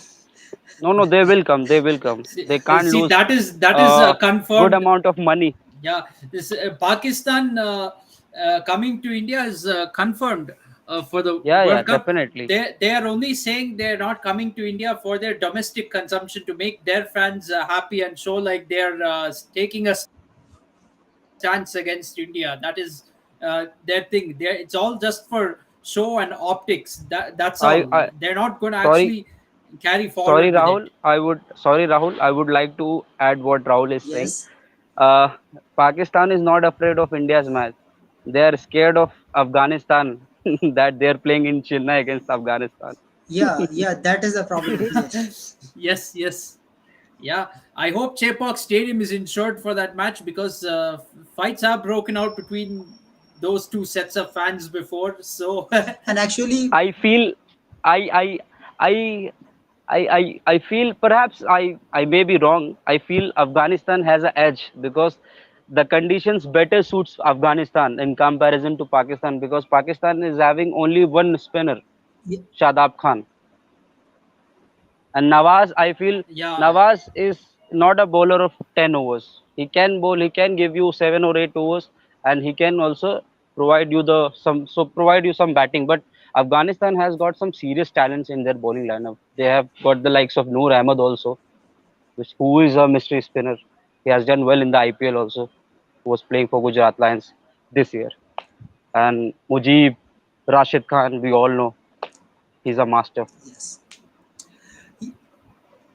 No, no, they will come. They will come. They can't See, lose that is good confirmed. amount of money. Yeah, this Pakistan coming to India is confirmed for the Yeah, yeah, World Cup. definitely. They are only saying they're not coming to India for their domestic consumption to make their fans happy and show like they're taking a stance against India. That is their thing. It's all just for show and optics. That's all. I They're not going to sorry, actually carry sorry, forward with Rahul. it. Rahul. I would like to add what Rahul is saying. yes, Uh, Pakistan is not afraid of India's match. They are scared of Afghanistan that they are playing in Chennai against Afghanistan. yeah, yeah, that is a problem. Yes. Yes, yes. Yeah, I hope Chepauk Stadium is insured for that match because fights have broken out between those two sets of fans before. So, And actually, I feel, I, I, I feel perhaps I may be wrong. I feel Afghanistan has an edge because the conditions better suits Afghanistan in comparison to Pakistan, because Pakistan is having only one spinner, Yeah, Shadab Khan. And Nawaz, I feel Yeah, Nawaz is not a bowler of 10 overs. He can bowl, he can give you 7 or 8 overs, and he can also provide you some batting. But Afghanistan has got some serious talents in their bowling lineup. They have got the likes of Noor Ahmed also, who is a mystery spinner. He has done well in the IPL also. Who was playing for Gujarat Lions this year. And Mujib, Rashid Khan, we all know he's a master. yes.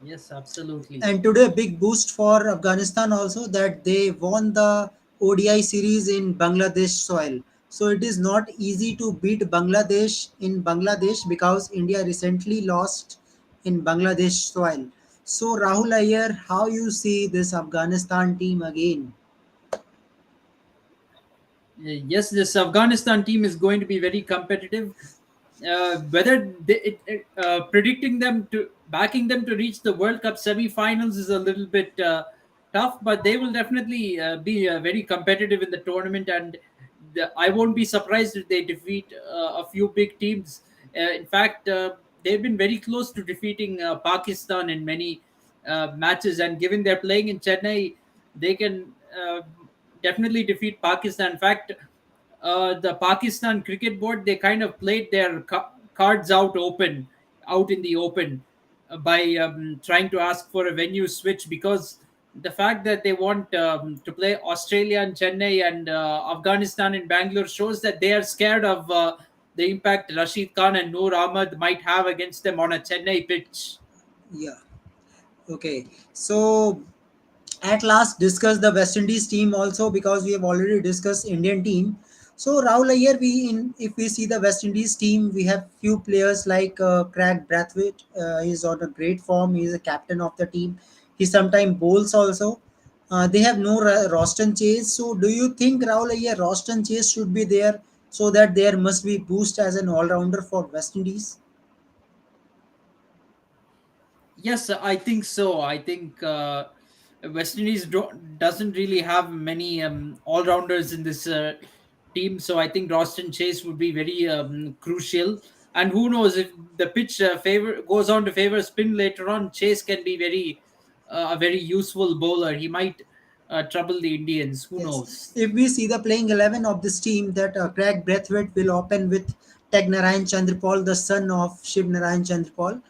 yes, absolutely. And today, a big boost for Afghanistan also that they won the ODI series in Bangladesh soil. So it is not easy to beat Bangladesh in Bangladesh because India recently lost in Bangladesh soil. So Rahul Iyer, how you see this Afghanistan team again? Yes, this Afghanistan team is going to be very competitive. Whether predicting them to backing them to reach the World Cup semi-finals is a little bit tough, but they will definitely be very competitive in the tournament, and I won't be surprised if they defeat a few big teams. In fact, they've been very close to defeating Pakistan in many matches, and given they're playing in Chennai, they can definitely defeat Pakistan. In fact, the Pakistan cricket board, they kind of played their cards out in the open, by trying to ask for a venue switch, because the fact that they want to play Australia in Chennai and Afghanistan in Bangalore shows that they are scared of the impact Rashid Khan and Noor Ahmed might have against them on a Chennai pitch. Yeah. Okay. So at last discuss the West Indies team also because we have already discussed Indian team. So Rahul Iyer, if we see the West Indies team, we have few players like Craig Brathwaite. He's on a great form. He's a captain of the team. He sometimes bowls also. They have no Roston Chase. So do you think Rahul Iyer, Roston Chase should be there so that there must be boost as an all rounder for West Indies? Yes, I think so. I think West Indies doesn't really have many all rounders in this team, so I think Roston Chase would be very crucial. And who knows, if the pitch favor goes on to favor spin later on, Chase can be a very useful bowler. He might trouble the Indians. Who Yes. knows? If we see the playing 11 of this team, that Craig Brathwaite will open with Teg Narayan Chandrapal, the son of Shiv Narayan Chandrapal,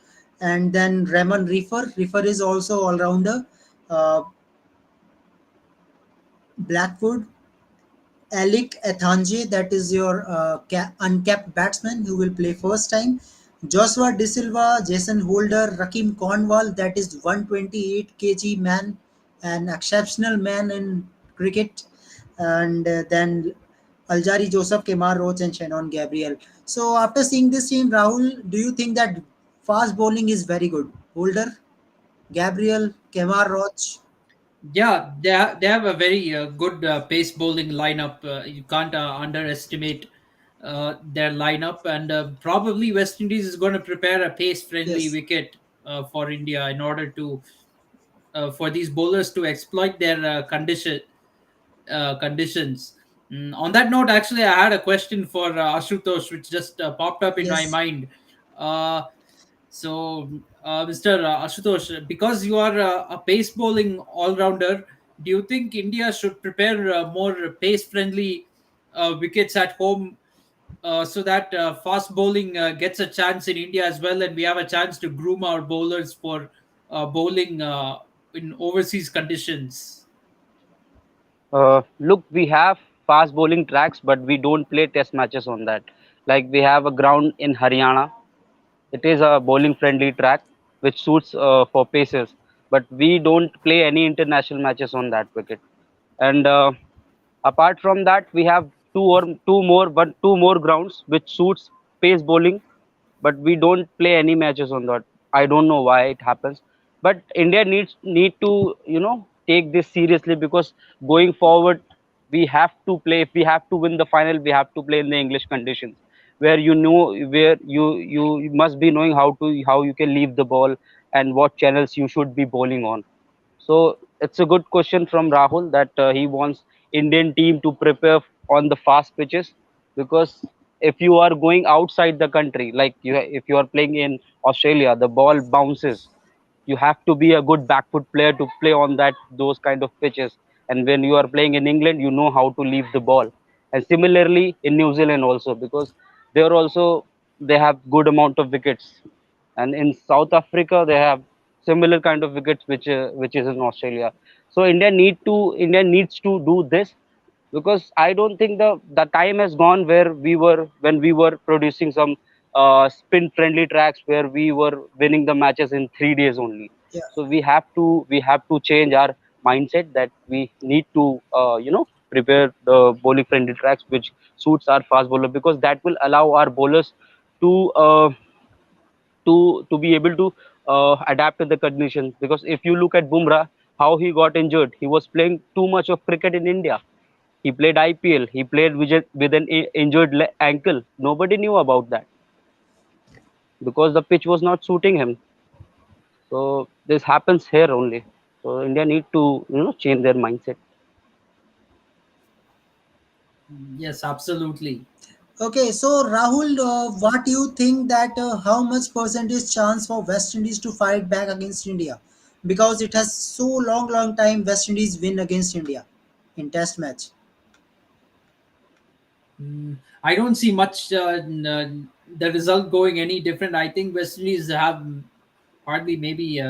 and then Raman Reefer. Reefer is also all rounder. Uh, Blackwood, Alec Athanje, that is your uncapped batsman who will play first time. Joshua De Silva, Jason Holder, Rakim Cornwall, that is 128 kg man, an exceptional man in cricket. And then Aljari Joseph, Kemar Roach, and Shannon Gabriel. So after seeing this team, Rahul, do you think that fast bowling is very good? Holder, Gabriel, Kemar Roach. Yeah, they have a very good pace bowling lineup. You can't underestimate their lineup, and probably West Indies is going to prepare a pace-friendly Yes. wicket for India in order to for these bowlers to exploit their conditions. On that note, actually, I had a question for Ashutosh, which just popped up in my Yes. mind. Uh, Mr. Ashutosh, because you are a pace bowling all rounder, do you think India should prepare more pace friendly wickets at home, so that fast bowling gets a chance in India as well, and we have a chance to groom our bowlers for bowling in overseas conditions? Look, we have fast bowling tracks, but we don't play test matches on that. Like we have a ground in Haryana. It is a bowling friendly track which suits for paces, but we don't play any international matches on that wicket. And apart from that, we have two more grounds which suits pace bowling, but we don't play any matches on that. I don't know why it happens, but India need to take this seriously, because going forward we have to play. If we have to win the final, we have to play in the English conditions, where where you must be knowing how you can leave the ball and what channels you should be bowling on. So it's a good question from Rahul that he wants Indian team to prepare on the fast pitches, because if you are going outside the country, like if you are playing in Australia, the ball bounces. You have to be a good back foot player to play on that those kind of pitches. And when you are playing in England, you know how to leave the ball. And similarly in New Zealand also, because there also they have good amount of wickets, and in South Africa they have similar kind of wickets which is in Australia. So India needs to do this, because I don't think the time has gone where we were when we were producing some spin friendly tracks where we were winning the matches in 3 days only. Yeah. So we have to change our mindset that we need to prepare the bowling friendly tracks which suits our fast bowler, because that will allow our bowlers to to be able to adapt to the conditions. Because if you look at Bumrah, how he got injured, he was playing too much of cricket in India. He played IPL. He played with an injured ankle. Nobody knew about that because the pitch was not suiting him. So this happens here only. So India need to change their mindset. Yes, absolutely. Okay, so Rahul, what do you think that how much percentage chance for West Indies to fight back against India? Because it has so long time West Indies win against India in Test match. I don't see much the result going any different. I think West Indies have hardly maybe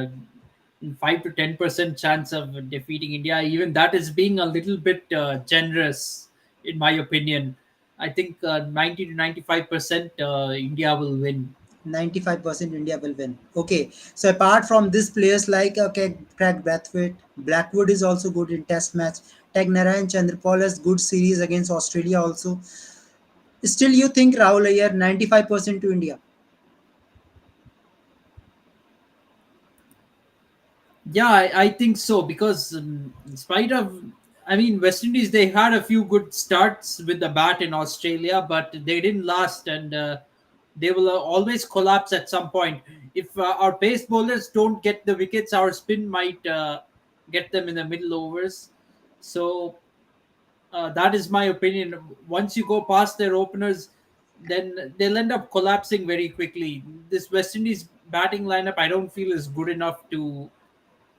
5 to 10% chance of defeating India. Even that is being a little bit generous, in my opinion. I think 90 to 95% India will win. 95% India will win. Okay, so apart from these players like Craig Brathwaite, Blackwood is also good in Test match. Tag Narayan Chandrapal has good series against Australia also. Still, you think Rahul Ayyar 95% to India? Yeah, I think so because in spite of, I mean, West Indies they had a few good starts with the bat in Australia, but they didn't last, and they will always collapse at some point. If our pace bowlers don't get the wickets, our spin might get them in the middle overs. So that is my opinion. Once you go past their openers, then they'll end up collapsing very quickly. This West Indies batting lineup, I don't feel is good enough to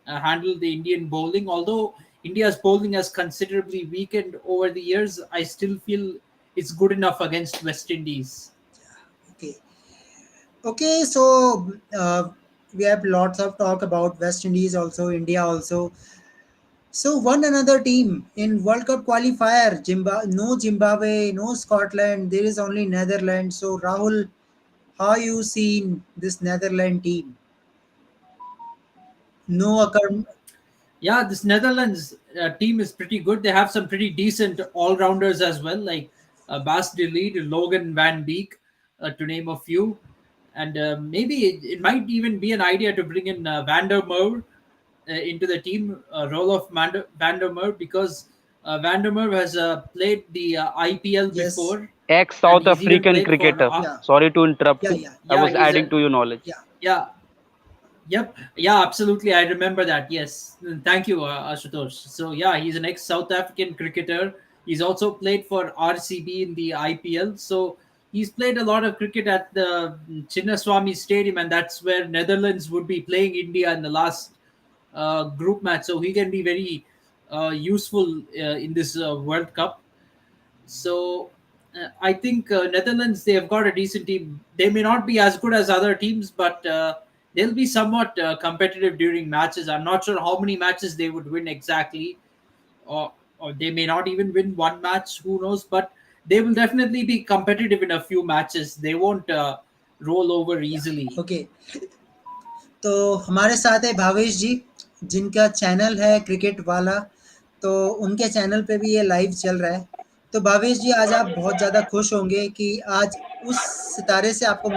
handle the Indian bowling. Although India's bowling has considerably weakened over the years, I still feel it's good enough against West Indies. Okay. Okay, so we have lots of talk about West Indies also, India also. So one another team in World Cup qualifier, no Zimbabwe, no Scotland. There is only Netherlands. So Rahul, how you seen this Netherlands team? No occur. Yeah, this Netherlands team is pretty good. They have some pretty decent all rounders as well, like Bas de Leed, Logan Van Beek, to name a few. And maybe it might even be an idea to bring in Van der Merwe into the team, role of Van der Merwe, because Van der Merwe has played the IPL Yes. before, Ex and South he's even African played for cricketer. Yeah. Sorry to interrupt Yeah. you. Yeah. I yeah, was he's adding a to your knowledge. Yeah. yeah. Yep. Yeah, absolutely. I remember that. Yes. Thank you, Ashutosh. So, yeah, he's an ex South African cricketer. He's also played for RCB in the IPL. So, he's played a lot of cricket at the Chinnaswamy Stadium, and that's where Netherlands would be playing India in the last group match. So, he can be very useful in this World Cup. So I think Netherlands they have got a decent team. They may not be as good as other teams, but they'll be somewhat competitive during matches. I'm not sure how many matches they would win exactly, or they may not even win one match. Who knows? But they will definitely be competitive in a few matches. They won't roll over easily. Okay, तो हमारे साथ है भावेश जी, जिनका channel है cricket वाला, तो उनके channel पे भी ये लाइव चल रहा है। तो भावेश जी, आज आप बहुत ज़्यादा खुश होंगे कि आज उस सितारे से आपको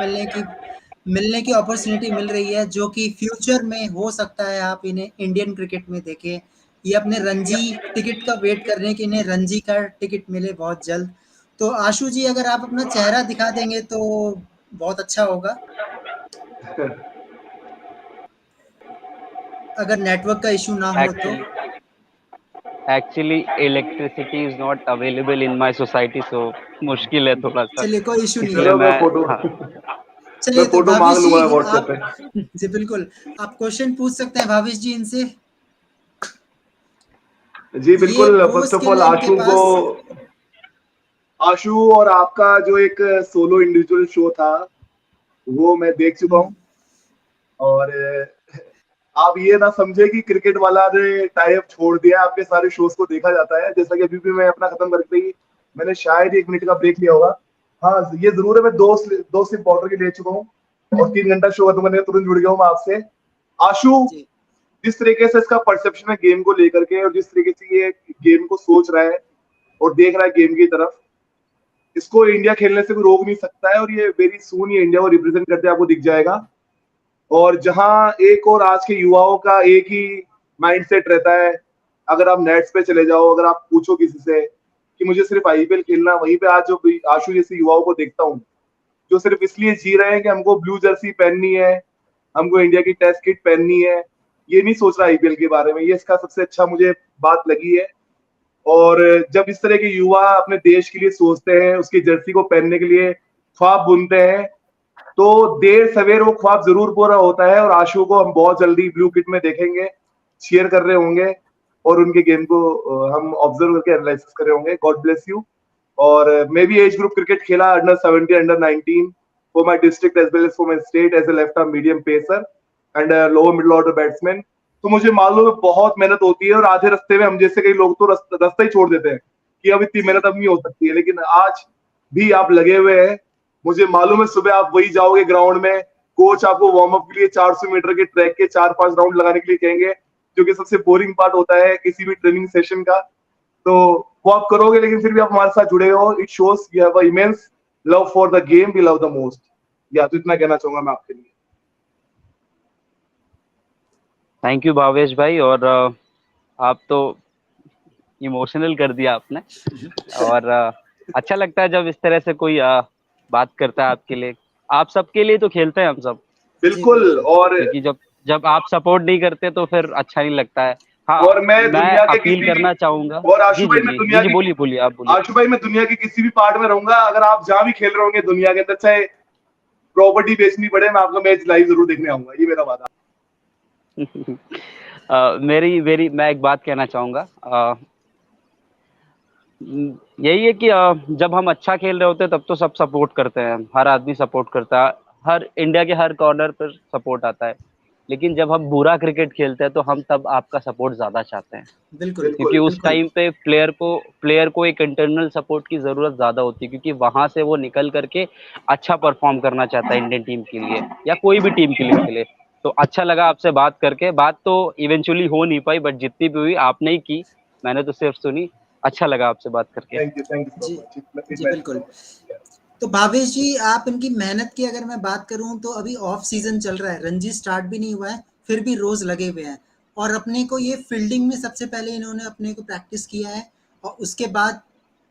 मिलने की अपॉर्चुनिटी मिल रही है, जो कि फ्यूचर में हो सकता है आप इन्हें इंडियन क्रिकेट में देखें। ये अपने रणजी टिकट का वेट कर रहे हैं कि इन्हें रणजी का टिकट मिले बहुत जल्द। तो आशु जी, अगर आप अपना चेहरा दिखा देंगे तो बहुत अच्छा होगा। अगर नेटवर्क का इश्यू ना हो तो। Actually, actually electricity is not available in my society, so मुश्किल है थोड़ा सा, चलिए कोई इशू नहीं है। इसलिए चलो मैं मैं फोटो हाँ चलिए मैं तो फोटो मांग भावेश लूंगा जी व्हाट्सएप आप पे। जी बिल्कुल, आप क्वेश्चन पूछ सकते हैं भावेश जी इनसे। जी ये बिल्कुल, वो फर्स्ट ऑफ स्किल ऑल है इनके पास। आशु और आपका जो एक सोलो इंडिविजुअल शो था वो मैं देख चुका हूँ। और आप ये ना समझे कि क्रिकेट वाला ने टाई अप छोड़ दिया, आपके सारे शोज को देखा जाता है। जैसा कि अभी भी मैं अपना खत्म करके ही मैंने शायद 1 मिनट का ब्रेक लिया होगा। हाँ ये जरूर है, मैं दो सिर्फ बॉर्डर की ले चुका हूँ और 3 घंटा शो खत्म करने तुरंत जुड़ गया हूँ मैं आपसे। आशु जी जिस तरीके से इसका परसेप्शन है गेम को लेकर के, और जिस तरीके से ये गेम को सोच रहा है और देख रहा है गेम की तरफ, इसको इंडिया खेलने से कोई रोक नहीं सकता है। और ये वेरी सून ये इंडिया को रिप्रेजेंट करते आपको दिख जाएगा। और जहां एक और आज के युवाओं का एक ही माइंडसेट रहता है, अगर आप नेट्स पे चले जाओ, अगर आप पूछो किसी से कि मुझे सिर्फ आईपीएल खेलना, वहीं पे आज जो आशु जैसे युवाओं को देखता हूँ जो सिर्फ इसलिए जी रहे हैं कि हमको ब्लू जर्सी पहननी है, हमको इंडिया की टेस्ट किट पहननी है, ये नहीं सोच रहा आईपीएल के बारे में। ये इसका सबसे अच्छा मुझे बात लगी है। और जब इस तरह के युवा अपने देश के लिए सोचते हैं, उसकी जर्सी को पहनने के लिए ख्वाब बुनते हैं, तो देर सवेर वो ख्वाब जरूर पूरा होता है। और आशु को हम बहुत जल्दी ब्लू किट में देखेंगे, cheer कर रहे होंगे और उनके गेम को हम ऑब्जर्व करके एनालिसिस कर रहे होंगे। God bless you. और मैं भी एज ग्रुप क्रिकेट खेला, under 17, under 19 for my district as well as for my state as a left arm medium pacer and lower middle order batsman. तो मुझे मालूम है बहुत मेहनत होती है, और आधे रास्ते में हम जैसे कई लोग तो रास्ता ही छोड़ देते हैं कि अब इतनी मेहनत अब नहीं हो सकती है, लेकिन आज भी आप लगे हुए हैं। मुझे मालूम है सुबह आप वही जाओगे ग्राउंड में, कोच आपको वार्म अप के लिए 400 मीटर के ट्रैक के 4-5 राउंड लगाने के लिए कहेंगे, जो कि सबसे बोरिंग पार्ट होता है किसी भी ट्रेनिंग सेशन का। तो वो आप करोगे, लेकिन फिर भी आप हमारे साथ जुड़े हो। It shows you have a immense love for the game we love the most. या तो इतना कहना चाहूंगा मैं आपके लिए। थैंक यू भावेश भाई। और आप तो इमोशनल कर दिया आपने। और अच्छा लगता है जब इस तरह से कोई बात करता है आपके लिए। आप सबके लिए तो खेलते हैं हम सब, बिल्कुल। और क्योंकि जब जब आप सपोर्ट नहीं करते तो फिर अच्छा नहीं लगता है। हाँ, मैं मैं दुनिया के अपील किसी भी, करना चाहूंगा। और आशु जी जी भाई मैं जी जी दुनिया जी, की, बोलिए बोलिए, आप बोलिए। आशु भाई मैं दुनिया के किसी भी पार्ट में रहूंगा, अगर आप जहां भी खेल रहे होंगे दुनिया के अंदर, चाहे प्रॉपर्टी बेचनी पड़े, मैं आपका मैच लाइव जरूर देखने आऊंगा, ये मेरा वादा। मेरी मेरी मैं एक बात कहना चाहूंगा। यही है कि जब हम अच्छा खेल रहे होते हैं तब तो सब सपोर्ट करते हैं, हर आदमी सपोर्ट करता है, हर इंडिया के हर कॉर्नर पर सपोर्ट आता है। लेकिन जब हम बुरा क्रिकेट खेलते हैं तो हम तब आपका सपोर्ट ज्यादा चाहते हैं, बिल्कुल क्योंकि बिल्कुल उस बिल्कुल टाइम पे प्लेयर को एक इंटरनल सपोर्ट की जरूरत ज्यादा होती है, क्योंकि वहां से वो निकल करके अच्छा परफॉर्म करना चाहता है इंडियन टीम के लिए या कोई भी टीम के लिए खेले। तो अच्छा लगा आपसे बात करके। बात तो इवेंचुअली हो नहीं पाई, बट जितनी भी हुई आपने ही की, मैंने तो सिर्फ सुनी। अच्छा लगा आपसे बात करके। थैंक यू सो जी मच। जी बिल्कुल। तो भावेश जी आप इनकी मेहनत की अगर मैं बात करूं तो अभी ऑफ सीजन चल रहा है, रणजी स्टार्ट भी नहीं हुआ है, फिर भी रोज लगे हुए हैं। और अपने को ये फील्डिंग में सबसे पहले इन्होंने अपने को प्रैक्टिस किया है और उसके बाद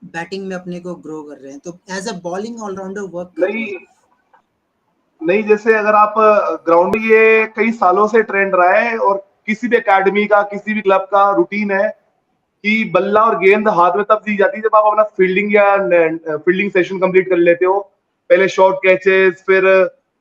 बैटिंग में अपने को ग्रो कर रहे हैं, तो as a bowling allrounder work कर रहे नहीं हैं। नहीं, जैसे अगर आप ग्राउंड में, ये कई सालों से ट्रेंड रहा है और किसी भी एकेडमी का, किसी भी क्लब का रूटीन है कि बल्ला और गेंद हाथ में तब दी जाती है जब आप अपना फील्डिंग या फील्डिंग सेशन कंप्लीट कर लेते हो। पहले शॉर्ट कैचेस, फिर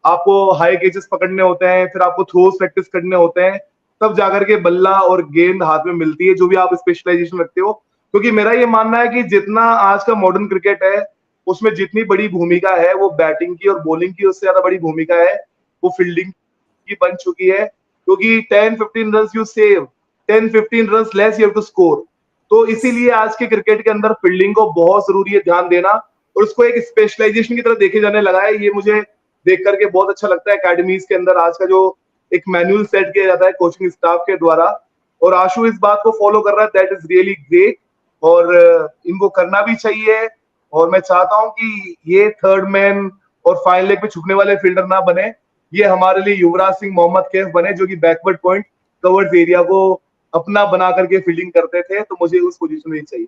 आपको हाई कैचेस पकड़ने होते हैं, फिर आपको थ्रोज प्रैक्टिस करने होते हैं, तब जाकर के बल्ला और गेंद हाथ में मिलती है, जो भी आप स्पेशलाइजेशन रखते हो। क्योंकि मेरा ये मानना है कि जितना आज का मॉडर्न क्रिकेट है उसमें जितनी बड़ी भूमिका है वो बैटिंग की और बॉलिंग की, उससे ज्यादा बड़ी भूमिका है वो फील्डिंग की बन चुकी है। क्योंकि 10-15 run you save, 10-15 run less you have to score. तो इसीलिए आज के क्रिकेट के अंदर फील्डिंग को बहुत जरूरी है ध्यान देना, और उसको एक स्पेशलाइजेशन की तरह देखे जाने लगा है। ये मुझे देख करके बहुत अच्छा लगता है। एकेडमीज के अंदर आज का जो एक मैनुअल सेट किया जाता है कोचिंग स्टाफ के द्वारा, और आशु इस बात को फॉलो कर रहा है, दैट इज रियली ग्रेट। और इनको करना भी चाहिए। और मैं चाहता हूं कि ये थर्ड मैन और फाइनल लेग पे छुपने वाले फील्डर ना बने, ये हमारे लिए युवराज सिंह, मोहम्मद कैफ बने, जो कि बैकवर्ड पॉइंट कवर्ड एरिया को अपना बना करके फील्डिंग करते थे। तो मुझे उस पोजीशन में चाहिए।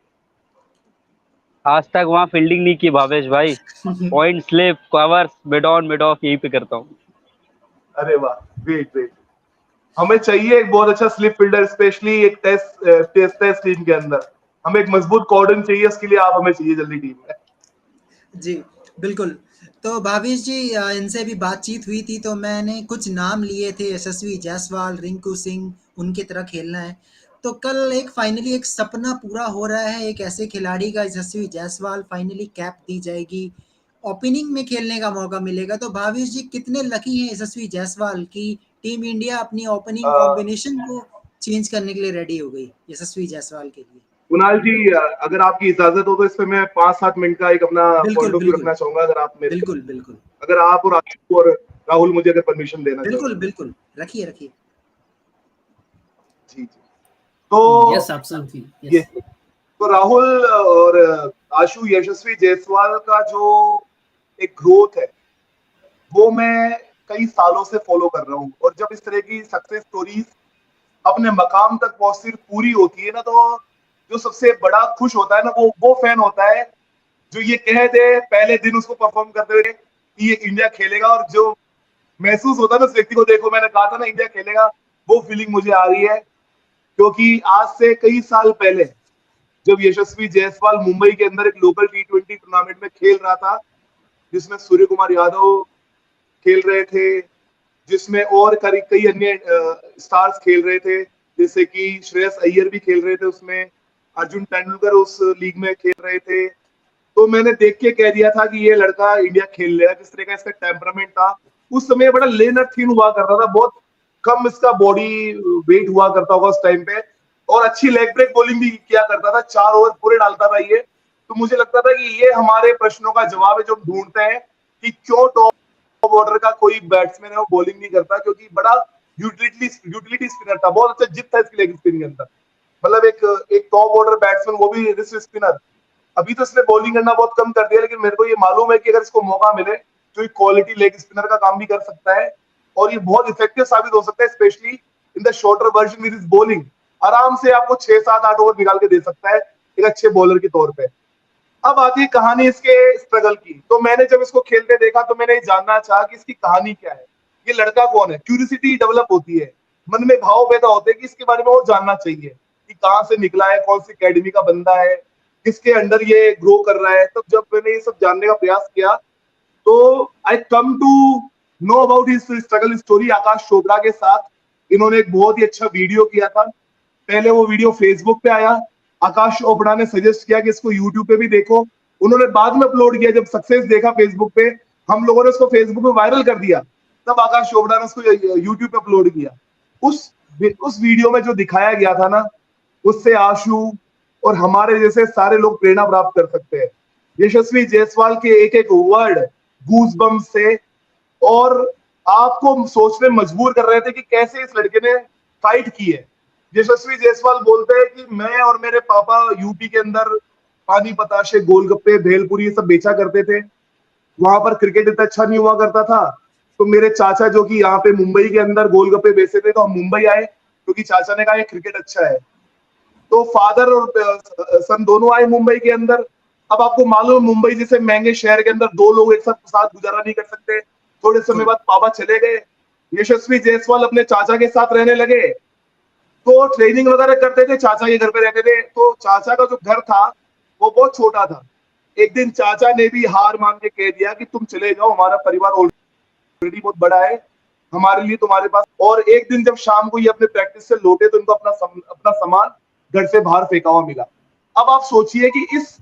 आज तक वहाँ फील्डिंग नहीं की भावेश भाई, point slip, covers, mid on mid of, यही पे करता हूँ। अरे वाह, ग्रेट ग्रेट। हमें चाहिए एक बहुत अच्छा स्लिप फील्डर, स्पेशली एक टेस्ट टीम के अंदर हमें एक मजबूत कॉर्डन चाहिए, उसके लिए आप हमें चाहिए जल्दी टीम में। जी, बिल्कुल। तो भावेश जी, इनसे भी बातचीत हुई थी तो मैंने कुछ नाम लिए थे, यशस्वी जायसवाल, रिंकू सिंह, उनकी तरह खेलना है। तो कल एक फाइनली एक सपना पूरा हो रहा है, एक ऐसे खिलाड़ी का यशस्वी जायसवाल फाइनली कैप दी जाएगी, ओपनिंग में खेलने का मौका मिलेगा। तो भावेश जी कितने लकी हैं यशस्वी जायसवाल की टीम इंडिया अपनी ओपनिंग अ, कॉम्बिनेशन को चेंज करने के लिए रेडी हो गई यशस्वी जायसवाल के लिए। कुणाल जी, अगर आपकी इजाजत हो तो इस पे मैं 5-7 मिनट का एक अपना बिल्कुल, पॉइंट ऑफ व्यू बिल्कुल। रखना चाहूंगा, अगर आप मेरे बिल्कुल, बिल्कुल। अगर आप और आशु और राहुल मुझे अगर परमिशन देना चाहो। बिल्कुल, बिल्कुल। रखिए, रखिए। जी जी। तो Yes, absolutely. ये Yes. तो राहुल और आशु, यशस्वी जायसवाल का जो एक ग्रोथ है वो मैं कई सालों से फॉलो कर रहा हूँ, और जब इस तरह की सक्सेस स्टोरीज अपने मकाम तक पहुंच पूरी होती है ना, तो जो सबसे बड़ा खुश होता है ना, वो फैन होता है जो ये कहे थे पहले दिन उसको परफॉर्म करते हुए कि ये इंडिया खेलेगा, और जो महसूस होता है ना उस व्यक्ति को, देखो मैंने कहा था ना इंडिया खेलेगा, वो फीलिंग मुझे आ रही है। क्योंकि आज से कई साल पहले जब यशस्वी जायसवाल मुंबई के अंदर एक लोकल T20 टूर्नामेंट में खेल रहा था, जिसमें सूर्य कुमार यादव खेल रहे थे, जिसमें और कई अन्य स्टार्स खेल रहे थे, जैसे कि श्रेयस अय्यर भी खेल रहे थे उसमें, अर्जुन तेंदुलकर उस लीग में खेल रहे थे। तो मैंने देख के कह दिया था कि ये लड़का इंडिया खेल लेगा, जिस तरह का इसका टेम्परामेंट था। उस समय बड़ा लेनर थीन हुआ करता था, बहुत कम इसका बॉडी वेट हुआ करता होगा उस टाइम पे, और अच्छी लेग ब्रेक बॉलिंग भी किया करता था, 4 ओवर पूरे डालता था ये। तो मुझे लगता था कि ये हमारे प्रश्नों का जवाब है जो हम ढूंढते हैं कि क्यों टॉप ऑर्डर का कोई बैट्समैन है वो बॉलिंग नहीं करता, क्योंकि बड़ा यूटिलिटी स्पिनर था, बहुत अच्छा जिप था इसके लेग स्पिन के अंदर। मतलब एक टॉप ऑर्डर बैट्समैन, वो भी रिस्ट स्पिनर। अभी तो इसने बॉलिंग करना बहुत कम कर दिया, लेकिन मेरे को ये मालूम है कि अगर इसको मौका मिले तो ये क्वालिटी लेग स्पिनर का काम भी कर सकता है, और ये बहुत इफेक्टिव साबित हो सकता है, specially in the shorter version with his bowling. आराम से आपको 6-7-8 ओवर निकाल के दे सकता है एक अच्छे बॉलर के तौर पे। अब आती है कहानी इसके स्ट्रगल की। तो मैंने जब इसको खेलते देखा तो मैंने जानना चाहा कि इसकी कहानी क्या है, ये लड़का कौन है। क्यूरियोसिटी डेवलप होती है, मन में भाव पैदा होते हैं कि इसके बारे में और जानना चाहिए कि कहाँ से निकला है, कौन सी एकेडमी का बंदा है, किसके अंडर ये ग्रो कर रहा है। तब जब मैंने ये सब जानने का प्रयास किया तो I come to know about his struggle story Aakash Chopra के साथ। इन्होंने एक बहुत ही अच्छा वीडियो किया था, पहले वो वीडियो फेसबुक पे आया, आकाश चोपड़ा ने सजेस्ट किया कि इसको यूट्यूब पे भी देखो, उन्होंने बाद में अपलोड किया। जब सक्सेस देखा फेसबुक पे, हम लोगों ने उसको फेसबुक पे वायरल कर दिया, तब आकाश चोपड़ा ने उसको यूट्यूब पे अपलोड किया। उस उस वीडियो में जो दिखाया गया था ना, उससे आशु और हमारे जैसे सारे लोग प्रेरणा प्राप्त कर सकते हैं। यशस्वी जायसवाल के एक एक वर्ड गूज बम्स से, और आपको सोचने मजबूर कर रहे थे कि कैसे इस लड़के ने फाइट की है। यशस्वी जायसवाल बोलते हैं कि मैं और मेरे पापा यूपी के अंदर पानी बताशे, गोलगप्पे, भेलपुरी ये सब बेचा करते थे। वहां पर क्रिकेट इतना अच्छा नहीं हुआ करता था, तो मेरे चाचा जो कि यहाँ पे मुंबई के अंदर गोलगप्पे बेचते थे, तो हम मुंबई आए क्योंकि चाचा ने कहा ये क्रिकेट अच्छा है। तो फादर और सन दोनों आए मुंबई के अंदर। अब आपको मालूम है मुंबई जैसे महंगे शहर के अंदर 2 लोग एक साथ गुजारा नहीं कर सकते। थोड़े समय बाद पापा चले गए, यशस्वी जायसवाल अपने चाचा के साथ रहने लगे। तो ट्रेनिंग वगैरह करते थे, चाचा के घर पे रहते थे। तो चाचा का जो घर था वो बहुत छोटा था। एक दिन चाचा ने भी हार मान के कह दिया कि तुम चले जाओ, हमारा परिवार ऑलरेडी बहुत बड़ा है, हमारे लिए तुम्हारे पास। और एक दिन जब शाम को ये अपने प्रैक्टिस से लौटे तो उनको अपना सामान घर से बाहर फेंका हुआ मिला। अब आप सोचिए कि इस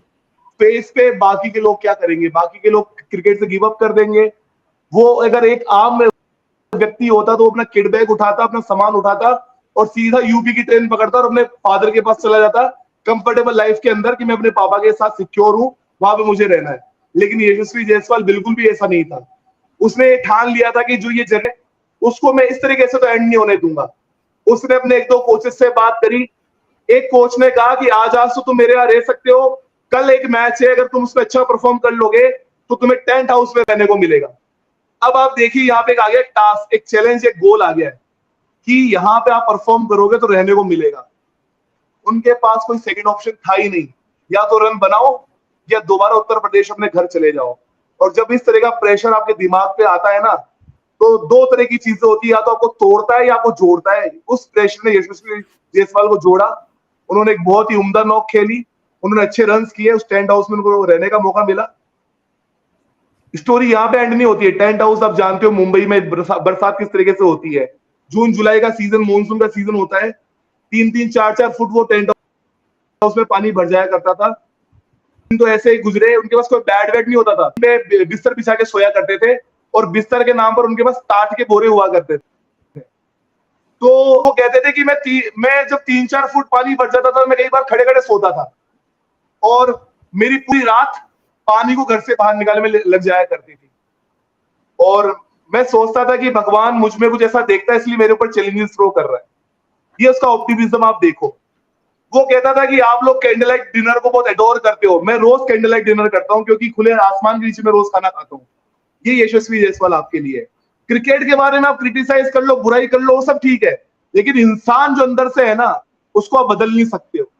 फेस पे बाकी के लोग क्या करेंगे, बाकी के लोग क्रिकेट से गिव अप कर देंगे। वो अगर एक आम व्यक्ति होता तो अपना किड बैग उठाता, अपना सामान उठाता और सीधा यूपी की ट्रेन पकड़ता और अपने फादर के पास चला जाता, कंफर्टेबल लाइफ के अंदर, कि मैं अपने पापा के साथ सिक्योर हूं, वहां पे मुझे रहना है। लेकिन यशस्वी जायसवाल बिल्कुल भी ऐसा नहीं था। उसने ठान लिया था कि जो ये जगह, उसको मैं इस तरीके से तो एंड नहीं होने दूंगा। उसने अपने 1-2 कोचेस से बात करी। एक कोच ने कहा कि आज तो तुम मेरे यहाँ रह सकते हो, कल एक मैच है, अगर तुम उसमें अच्छा परफॉर्म कर लोगे तो तुम्हें टेंट हाउस में रहने को मिलेगा। अब आप देखिए यहाँ पे आ गया टास्क, एक चैलेंज, एक गोल आ गया है कि यहाँ पे आप परफॉर्म करोगे तो रहने को मिलेगा। उनके पास कोई सेकंड ऑप्शन था ही नहीं, या तो रन बनाओ या दोबारा उत्तर प्रदेश अपने घर चले जाओ। और जब इस तरह का प्रेशर आपके दिमाग पे आता है ना, तो दो तरह की चीजें होती है, या तो आपको तोड़ता है या आपको जोड़ता है। उस प्रेशर ने यशस्वी जायसवाल को जोड़ा, उन्होंने एक बहुत ही उम्दा नॉक खेली, उन्होंने अच्छे रन किए, उस टेंट हाउस में उनको रहने का मौका मिला। स्टोरी यहाँ पे एंड नहीं होती है। टेंट हाउस आप जानते हो मुंबई में बरसात किस तरीके से होती है। जून जुलाई का सीजन, मानसून का सीजन होता है, 3-3 4-4 फुट वो टेंट हाउस में पानी भर जाया करता था। तो ऐसे ही गुजरे, उनके पास कोई बेड वेड नहीं होता था, बिस्तर बिछा के सोया करते थे, और बिस्तर के नाम पर उनके पास टाट के बोरे हुआ करते थे। तो वो कहते थे कि मैं जब 3-4 फुट पानी भर जाता था, मैं कई बार खड़े खड़े सोता था, और मेरी पूरी रात पानी को घर से बाहर निकालने में लग जाया करती थी। और मैं सोचता था कि भगवान मुझ में कुछ ऐसा देखता है, इसलिए मेरे ऊपर चैलेंजेस थ्रो कर रहा है। ये उसका ऑप्टिमिज्म आप देखो। वो कहता था कि आप लोग कैंडल लाइट डिनर को बहुत एडोर करते हो, मैं रोज कैंडल लाइट डिनर करता हूँ, क्योंकि खुले आसमान के नीचे मैं रोज खाना खाता हूँ। ये यशस्वी जायसवाल आपके लिए। क्रिकेट के बारे में आप क्रिटिसाइज कर लो, बुराई कर लो, वो सब ठीक है, लेकिन इंसान जो अंदर से है ना, उसको आप बदल नहीं सकते हो।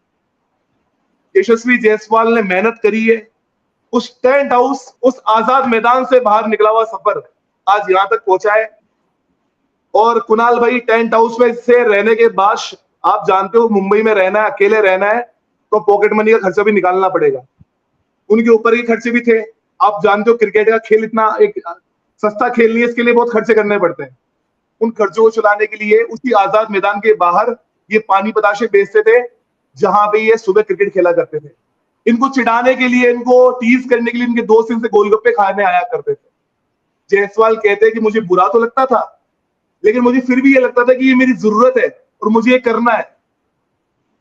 यशस्वी जायसवाल ने मेहनत करी है, उस टेंट हाउस, उस आजाद मैदान से बाहर निकला हुआ सफर आज यहां तक पहुंचा है। और कुणाल भाई, टेंट हाउस में से रहने के बाद आप जानते हो मुंबई में रहना है, अकेले रहना है, तो पॉकेट मनी का खर्चा भी निकालना पड़ेगा। उनके ऊपर ही खर्चे भी थे। आप जानते हो क्रिकेट का खेल इतना एक सस्ता खेल नहीं है, इसके लिए बहुत खर्चे करने पड़ते हैं। उन खर्चों को चलाने के लिए उसी आजाद मैदान के बाहर ये पानी बताशे बेचते थे, जहां पे ये सुबह क्रिकेट खेला करते थे। इनको चिढ़ाने के लिए, इनको टीज करने के लिए इनके दोस्त इनसे गोलगप्पे खाने आया करते थे। जायसवाल कहते हैं कि मुझे बुरा तो लगता था, लेकिन मुझे फिर भी ये लगता था कि ये मेरी जरूरत है और मुझे ये करना है।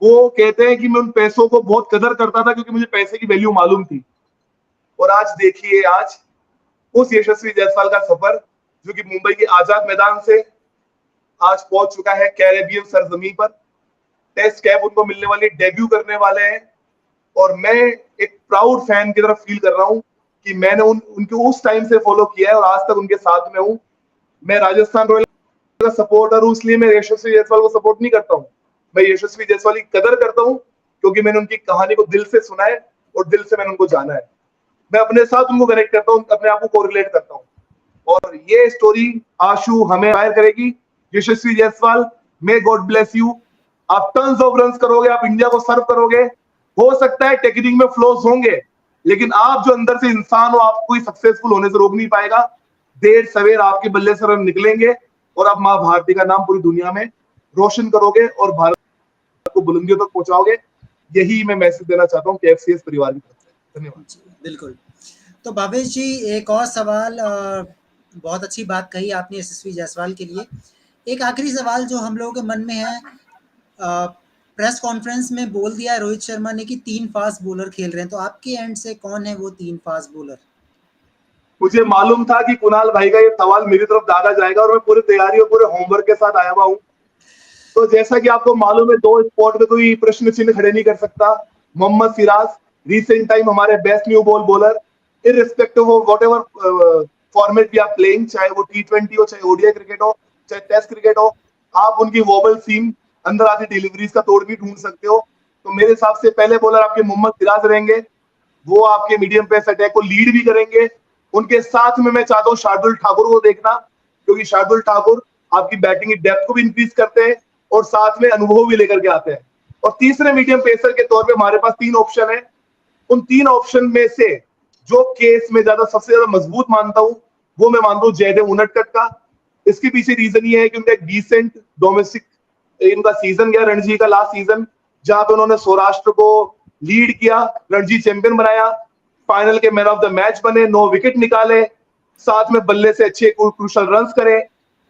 वो कहते हैं कि मैं उन पैसों को बहुत कदर करता था, क्योंकि मुझे पैसे की वैल्यू मालूम थी। और आज देखिए, आज उस यशस्वी जायसवाल का सफर, जो कि मुंबई के आजाद मैदान से आज पहुंच चुका है कैरेबियन सरजमीन पर। टेस्ट कैप उनको मिलने वाली, डेब्यू करने वाले हैं। और मैं एक प्राउड फैन की तरफ फील कर रहा हूं कि मैंने उनको उस टाइम से फॉलो किया है और आज तक उनके साथ में हूं। मैं राजस्थान रॉयल का सपोर्टर हूं, इसलिए मैं यशस्वी जायसवाल को सपोर्ट नहीं करता हूं। मैं यशस्वी जायसवाल की कदर करता हूं, क्योंकि मैंने उनकी कहानी को दिल से सुना है और दिल से मैंने उनको जाना है। मैं अपने साथ उनको कनेक्ट करता हूं, अपने आप को कोरिलेट करता हूं। और ये स्टोरी आशु हमें इंस्पायर करेगी। Yashasvi Jaiswal, may God bless you. आप टन्स ऑफ रन्स करोगे, आप इंडिया को सर्व करोगे। हो सकता है टेक्निक में फ्लॉज होंगे, लेकिन आप जो अंदर से इंसान हो, आपको कोई सक्सेसफुल होने से रोक नहीं पाएगा। देर सवेर आपके बल्ले से रन निकलेंगे और आप मां भारती का नाम पूरी दुनिया में रोशन करोगे और भारत को बुलंदियों तक पहुंचाओगे। यही मैं मैसेज देना चाहता हूं केएफसीएस परिवार की तरफ से। धन्यवाद। बिल्कुल। तो भावेश जी, एक और सवाल, बहुत अच्छी बात कही आपने यशस्वी जायसवाल के लिए। एक आखिरी सवाल जो हम लोगों के मन में है, प्रेस कॉन्फ्रेंस में बोल दिया है रोहित शर्मा ने कि 3 फास्ट बॉलर खेल रहे हैं, तो आपके एंड से कौन है वो 3 फास्ट बॉलर? मुझे मालूम था कि कुणाल भाई का ये सवाल मेरी तरफ दागा जाएगा, और मैं पूरी तैयारी और पूरे होमवर्क के साथ आया हुआ हूँ। तो जैसा कि आपको मालूम है, 2 स्पॉट पे कोई प्रश्न चिन्ह खड़े नहीं कर सकता। मोहम्मद सिराज, रिसेंट टाइम हमारे best new ball bowler, irrespective of whatever format we are playing, चाहे वो T20 हो, चाहे ओडीआई क्रिकेट हो, चाहे टेस्ट क्रिकेट हो, आप उनकी वोबल सीम, अंदर आती डिलीवरीज का तोड़ भी ढूंढ सकते हो। तो मेरे हिसाब से पहले बॉलर आपके मोहम्मद सिराज रहेंगे। वो आपके मीडियम पेस अटैक को लीड भी करेंगे। उनके साथ में मैं चाहता हूँ शार्दुल ठाकुर को देखना, क्योंकि शार्दुल ठाकुर आपकी बैटिंग की डेप्थ को भी इंक्रीज करते हैं और साथ में अनुभव भी लेकर के आते हैं। और तीसरे मीडियम पेसर के तौर पे हमारे पास 3 ऑप्शन है। उन 3 ऑप्शन में से जो केस में सबसे ज्यादा मजबूत मानता हूं, वो मैं मानता हूं जयदेव उनडकट का। इसके पीछे रीजन ये है कि उनका एक डिसेंट डोमेस्टिक इनका सीजन गया, रणजी का लास्ट सीजन, जहां पे उन्होंने सौराष्ट्र को लीड किया, रणजी चैंपियन बनाया, फाइनल के मैन ऑफ द मैच बने, 9 विकेट निकाले, साथ में बल्ले से अच्छे क्रूशल रन्स करे,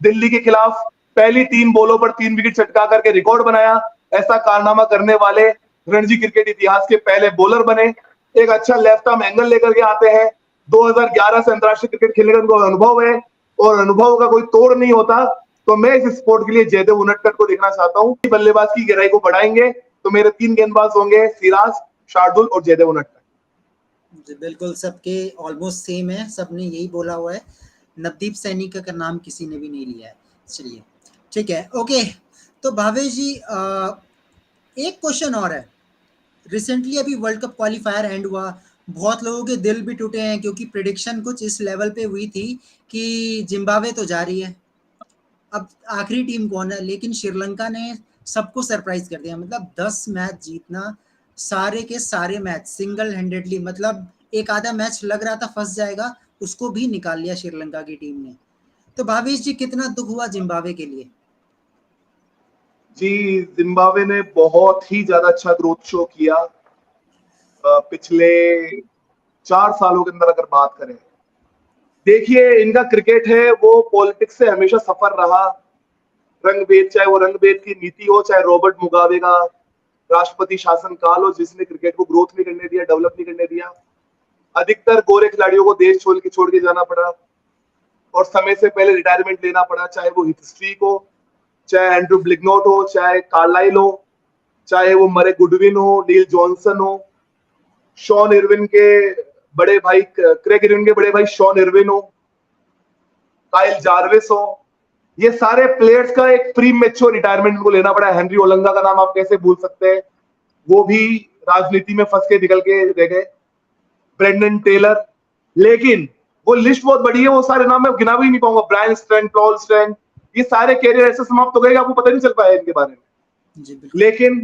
दिल्ली के खिलाफ पहली 3 बॉलों पर 3 विकेट चटका करके रिकॉर्ड बनाया। ऐसा कारनामा करने वाले रणजी क्रिकेट इतिहास के पहले बॉलर बने। एक अच्छा लेफ्ट आर्म एंगल लेकर के आते हैं। 2011 से अंतरराष्ट्रीय क्रिकेट खेलने का उनको अनुभव है, और अनुभव का कोई तोड़ नहीं होता। तो मैं इस स्पोर्ट के लिए जयदेव उनडकट को देखना चाहता हूँ। बल्लेबाज की गहराई को बढ़ाएंगे, तो मेरे 3 गेंदबाज होंगे, सिराज, शार्दुल और जयदेव उनडकट। बिल्कुल, सबके ऑलमोस्ट सेम है, सबने यही बोला हुआ है। नवदीप सैनी का नाम किसी ने भी नहीं लिया है। चलिए, ठीक है, ओके। तो भावेश जी, एक क्वेश्चन और है। रिसेंटली अभी वर्ल्ड कप क्वालिफायर एंड हुआ, बहुत लोगों के दिल भी टूटे हैं क्योंकि प्रिडिक्शन कुछ इस लेवल पे हुई थी कि जिम्बाब्वे तो जा रही है, अब आखिरी टीम कौन है, लेकिन श्रीलंका ने सबको सरप्राइज कर दिया। मतलब 10 मैच जीतना, सारे के सारे मैच सिंगल हैंडेडली, मतलब एक आधा मैच लग रहा था फंस जाएगा, उसको भी निकाल लिया श्रीलंका की टीम ने। तो भावेश जी, कितना दुख हुआ जिम्बाब्वे के लिए? जी, जिम्बाब्वे ने बहुत ही ज्यादा अच्छा ग्रोथ शो किया पिछले 4 सालों के अंदर। अगर बात करें, देखिए इनका क्रिकेट है वो पॉलिटिक्स से हमेशा सफर रहा। रंगभेद, चाहे वो रंगभेद की नीति हो, चाहे रॉबर्ट मुगाबे का राष्ट्रपति शासन काल हो, जिसने क्रिकेट को ग्रोथ नहीं करने दिया, डेवलप नहीं करने दिया। अधिकतर गोरे खिलाड़ियों को देश छोड़ के जाना पड़ा और समय से पहले रिटायरमेंट लेना पड़ा, चाहे वो हिस्ट्री को, चाहे एंड्रू ब्लिगनॉट हो, चाहे कार्लाइल हो, चाहे वो मरे गुडविन हो, नील जॉनसन हो, शॉन इरविन के बड़े भाई, क्रेग इरविन के बड़े भाई शॉन इरविन हो, काइल जार्विस हो। ये सारे प्लेयर्स का एक प्री मैच्योर रिटायरमेंट को लेना पड़ा। हेनरी ओलंगा का नाम आप कैसे भूल सकते हैं, वो भी राजनीति में फंस के निकल के रह गए। ब्रेंडन टेलर, लेकिन वो लिस्ट बहुत बड़ी है, वो सारे नाम मैं गिना भी नहीं पाऊंगा। ब्रायन स्ट्रैंड, पॉल स्ट्रैंड, ये सारे कैरियर ऐसे समाप्त हो गए कि आपको पता नहीं चल पाया इनके बारे में। जी बिल्कुल। लेकिन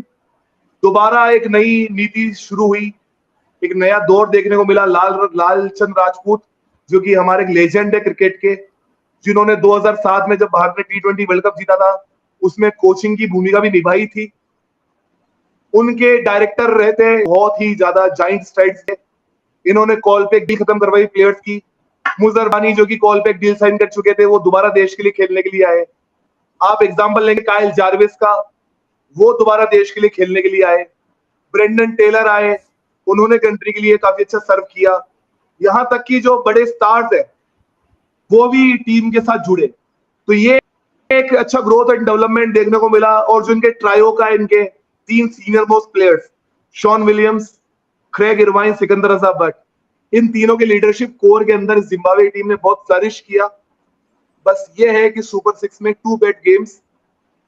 दोबारा एक नई नीति शुरू हुई, एक नया दौर देखने को मिला। लालचंद राजपूत, जो कि हमारे एक लेजेंड है क्रिकेट के, जिन्होंने 2007 में जब भारत ने T20 वर्ल्ड कप जीता था, उसमें कोचिंग की भूमिका भी निभाई थी। उनके डायरेक्टर रहते बहुत ही ज्यादा जाइंट स्ट्राइड्स थे। इन्होंने कॉल पे डील खत्म करवाई प्लेयर्स की। मुजर बानी, जो कि कॉल पे डील साइन कर चुके थे, वो दोबारा देश के लिए खेलने के लिए आए। आप एग्जांपल लेंगे काइल जार्विस का, वो दोबारा देश के लिए खेलने के लिए आए। ब्रेंडन टेलर आए, उन्होंने कंट्री के लिए काफी अच्छा सर्व किया। यहां तक कि जो बड़े स्टार्स है वो भी टीम के साथ जुड़े। तो ये एक अच्छा ग्रोथ एंड डेवलपमेंट देखने को मिला। और जो इनके ट्रायो का, इनके 3 senior most players, Sean Williams, Craig Ervine, Sikandar Raza but, इन तीनों के लीडरशिप कोर के अंदर जिम्बाब्वे टीम ने बहुत फ्लरिश किया। बस ये है कि सुपर 6 में 2 बेड गेम्स,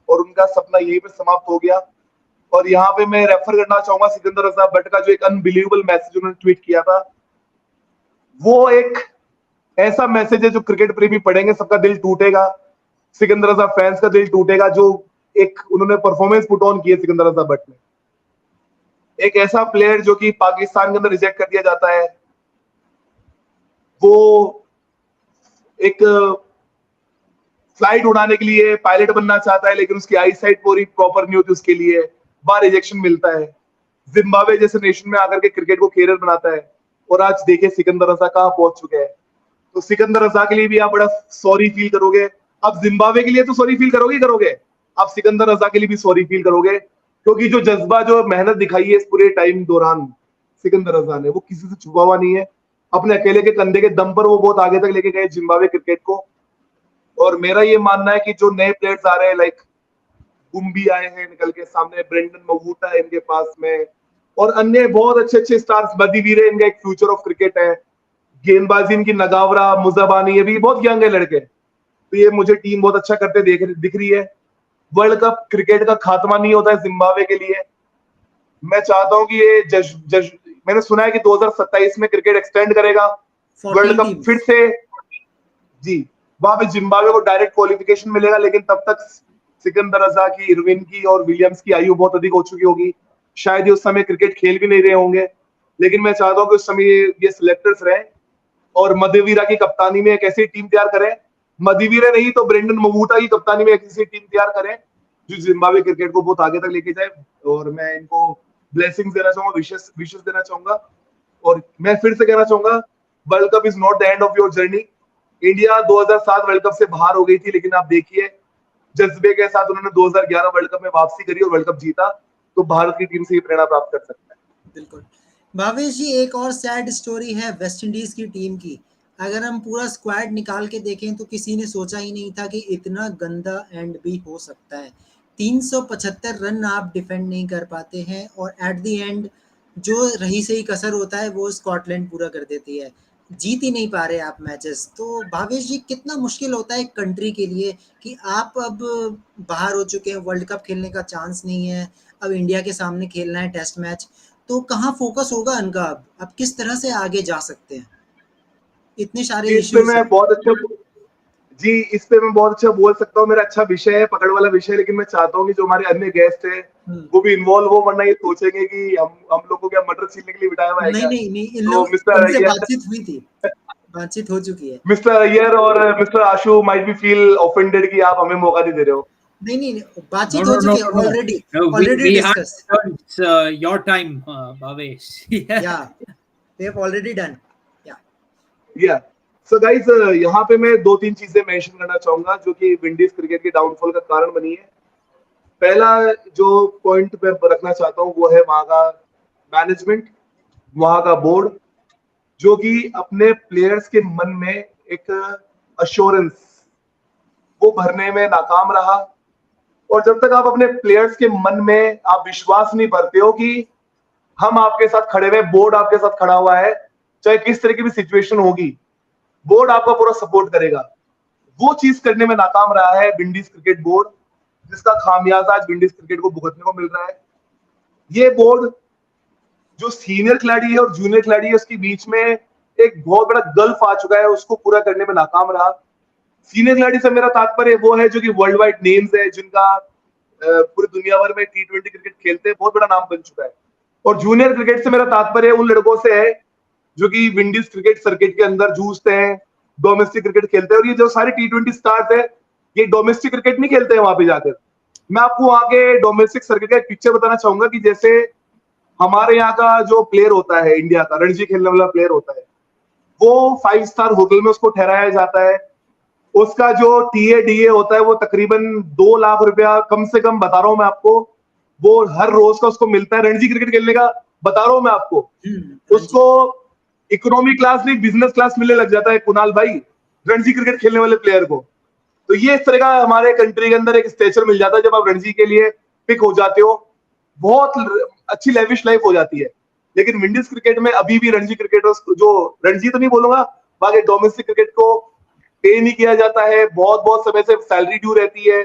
और उनका सपना यहीं पे समाप्त हो गया। और यहाँ पे मैं रेफर करना चाहूंगा सिकंदर रजा बट का जो एक अनबिलीवेबल मैसेज उन्होंने ट्वीट किया था। वो एक ऐसा मैसेज है जो क्रिकेट प्रेमी पढ़ेंगे सबका दिल टूटेगा, सिकंदर रजा फैंस का दिल टूटेगा। जो एक उन्होंने परफॉर्मेंस पुट ऑन की है सिकंदर रजा बट ने, एक ऐसा प्लेयर जो कि पाकिस्तान के अंदर रिजेक्ट कर दिया जाता है, वो एक फ्लाइट उड़ाने के लिए पायलट बनना चाहता है, लेकिन उसकी आई साइट पूरी प्रॉपर नहीं होती उसके लिए, बार रिजेक्शन मिलता है। जिम्बाब्वे जैसे नेशन में आकर के क्रिकेट को कैरियर बनाता है, और आज देखिए सिकंदर रजा कहां पहुंच चुके हैं। तो सिकंदर रजा के लिए भी आप बड़ा सॉरी फील करोगे। आप जिम्बाब्वे के लिए तो सॉरी फील करोगे ही करोगे, आप सिकंदर रजा के लिए भी सॉरी फील करोगे, क्योंकि जो जज्बा, जो मेहनत दिखाई है इस पूरे टाइम दौरान सिकंदर रजा ने, वो किसी से छुपा हुआ नहीं है। अपने अकेले के कंधे के दम पर वो बहुत आगे तक लेके गए जिम्बाब्वे क्रिकेट को। और मेरा ये मानना है कि जो नए प्लेयर्स आ रहे हैं, लाइक बुम्बी आए हैं निकल के सामने, ब्रेंडन मवूटा है इनके पास में, और अन्य बहुत अच्छे अच्छे स्टार्स, बदीवीर है, इनका एक फ्यूचर ऑफ क्रिकेट है। गेंदबाजी इनकी नगावरा, मुजाबानी, ये भी बहुत यंग है लड़के। तो ये मुझे टीम बहुत अच्छा करते दिख रही है। वर्ल्ड कप क्रिकेट का खात्मा नहीं होता है जिम्बाब्वे के लिए। मैं चाहता हूं कि ये मैंने सुना है कि 2027 में क्रिकेट एक्सटेंड करेगा वर्ल्ड कप फिर से। जी, वहां पे जिम्बाब्वे को डायरेक्ट क्वालिफिकेशन मिलेगा, लेकिन तब तक सिकंदर रजा की, इरविन की और विलियम्स की आयु बहुत अधिक हो चुकी होगी। शायद ये उस समय क्रिकेट खेल भी नहीं रहे होंगे। लेकिन मैं चाहता हूँ कि उस समय ये सिलेक्टर्स रहे और मधुवीरा की कप्तानी में एक ऐसी टीम तैयार करें, मधुवीरा नहीं तो ब्रेंडन मवूटा की कप्तानी में एक ऐसी टीम तैयार करें जो जिम्बाब्वे क्रिकेट को बहुत आगे तक लेके जाए। और मैं इनको ब्लेसिंग्स देना चाहूंगा, विशेस देना चाहूंगा। और मैं फिर से कहना चाहूंगा, world cup is not the end of your journey. India 2007 world cup से बाहर हो गई थी, लेकिन आप देखिए जज्बे के साथ उन्होंने 2011 वर्ल्ड कप में वापसी करी और वर्ल्ड कप जीता। तो भारत की टीम से ये प्रेरणा प्राप्त कर सकता है। बिल्कुल भावेश जी, एक और सैड स्टोरी है वेस्ट इंडीज की टीम की। अगर हम पूरा स्क्वाड निकाल के देखें तो किसी ने सोचा ही नहीं था कि इतना गंदा एंड भी हो सकता है। 375 रन आप डिफेंड नहीं कर पाते हैं, और एट द एंड जो रही सही कसर होता है वो स्कॉटलैंड पूरा कर देती है। जीत ही नहीं पा रहे आप मैचेस। तो भावेश जी, कितना मुश्किल होता है एक कंट्री के लिए कि आप अब बाहर हो चुके हैं, वर्ल्ड कप खेलने का चांस नहीं है, अब इंडिया के सामने खेलना है टेस्ट मैच। तो कहाँ फोकस होगा इनका? अब किस तरह से आगे जा सकते हैं? इतने सारे जी, इस पे इश्यूज मैं हैं। बहुत अच्छा जी इस पे मैं बहुत अच्छा बोल सकता हूँ। मेरा अच्छा विषय है, पकड़ वाला विषय, लेकिन मैं चाहता हूँ कि जो हमारे अन्य गेस्ट है हम्म। वो भी इन्वॉल्व हो, वरना ये सोचेंगे कि हम लोग को क्या मटर छीलने के लिए बिठाया हुआ है नहीं क्या। नहीं नहीं, इन तो लोग इनसे बातचीत हुई थी, बातचीत हो चुकी है। मिस्टर अय्यर और mister Ashu might be feel offended कि आप हमें मौका नहीं दे रहे हो। नहीं नहीं नहीं, No, बातचीत हो no, no, चुकी है no, no. Already, No, already we had discuss. it's, your time, Bhavesh. Yeah. या वी हैव ऑलरेडी डन। या या सो गाइस, यहाँ पे मैं दो तीन चीजें मेंशन करना चाहूंगा जो कि विंडीज क्रिकेट के डाउनफॉल का कारण बनी है। पहला जो पॉइंट मैं रखना चाहता हूँ वो है वहां का मैनेजमेंट, वहां का बोर्ड, जो कि अपने प्लेयर्स के मन में एक अश्योरेंस वो भरने में नाकाम रहा। और जब तक आप अपने प्लेयर्स के मन में आप विश्वास नहीं भरते हो कि हम आपके साथ खड़े हुए, बोर्ड आपके साथ खड़ा हुआ है, चाहे किस तरह की भी सिचुएशन होगी, बोर्ड आपका पूरा सपोर्ट करेगा, वो चीज करने में नाकाम रहा है विंडीज क्रिकेट बोर्ड, जिसका खामियाजा आज विंडीज क्रिकेट को भुगतने को मिल रहा है। ये बोर्ड जो सीनियर खिलाड़ी है और जूनियर खिलाड़ी है उसके बीच में एक बहुत बड़ा गल्फ आ चुका है, उसको पूरा करने में नाकाम रहा। सीनियर खिलाड़ी से मेरा तात्पर्य वो है जो कि वर्ल्ड वाइड नेम्स है, जिनका पूरी दुनिया भर में T20 क्रिकेट खेलते हैं, बहुत बड़ा नाम बन चुका है। और जूनियर क्रिकेट से मेरा तात्पर्य उन लड़कों से है जो कि विंडीज क्रिकेट सर्किट के अंदर जूझते हैं, डोमेस्टिक क्रिकेट खेलते हैं। और ये जो सारे T20 स्टार्स है ये डोमेस्टिक क्रिकेट नहीं खेलते हैं वहां पे जाकर। मैं आपको वहां के डोमेस्टिक सर्किट का एक पिक्चर बताना चाहूंगा कि जैसे हमारे यहाँ का जो प्लेयर होता है, इंडिया का रणजी खेलने वाला प्लेयर होता है, वो 5 स्टार होटल में उसको ठहराया जाता है। उसका जो TA DA होता है वो तकरीबन 2 लाख रुपया कम से कम, बता रहा हूं मैं आपको, वो हर रोज का उसको मिलता है रणजी क्रिकेट खेलने का। बता रहा हूं मैं आपको, हाँ जी। उसको इकोनॉमी क्लास नहीं बिजनेस क्लास मिलने लग जाता है कुणाल भाई, रणजी क्रिकेट खेलने वाले प्लेयर को। तो ये इस तरह का हमारे कंट्री के अंदर एक स्टेचर मिल जाता है जब आप रणजी के लिए पिक हो जाते हो, बहुत अच्छी लेविश लाइफ हो जाती है। लेकिन विंडीज क्रिकेट में अभी भी रणजी क्रिकेटर्स, जो रणजी तो नहीं बोलूंगा, बाकी डोमेस्टिक क्रिकेट को पे नहीं किया जाता है, बहुत बहुत समय से सैलरी ड्यू रहती है।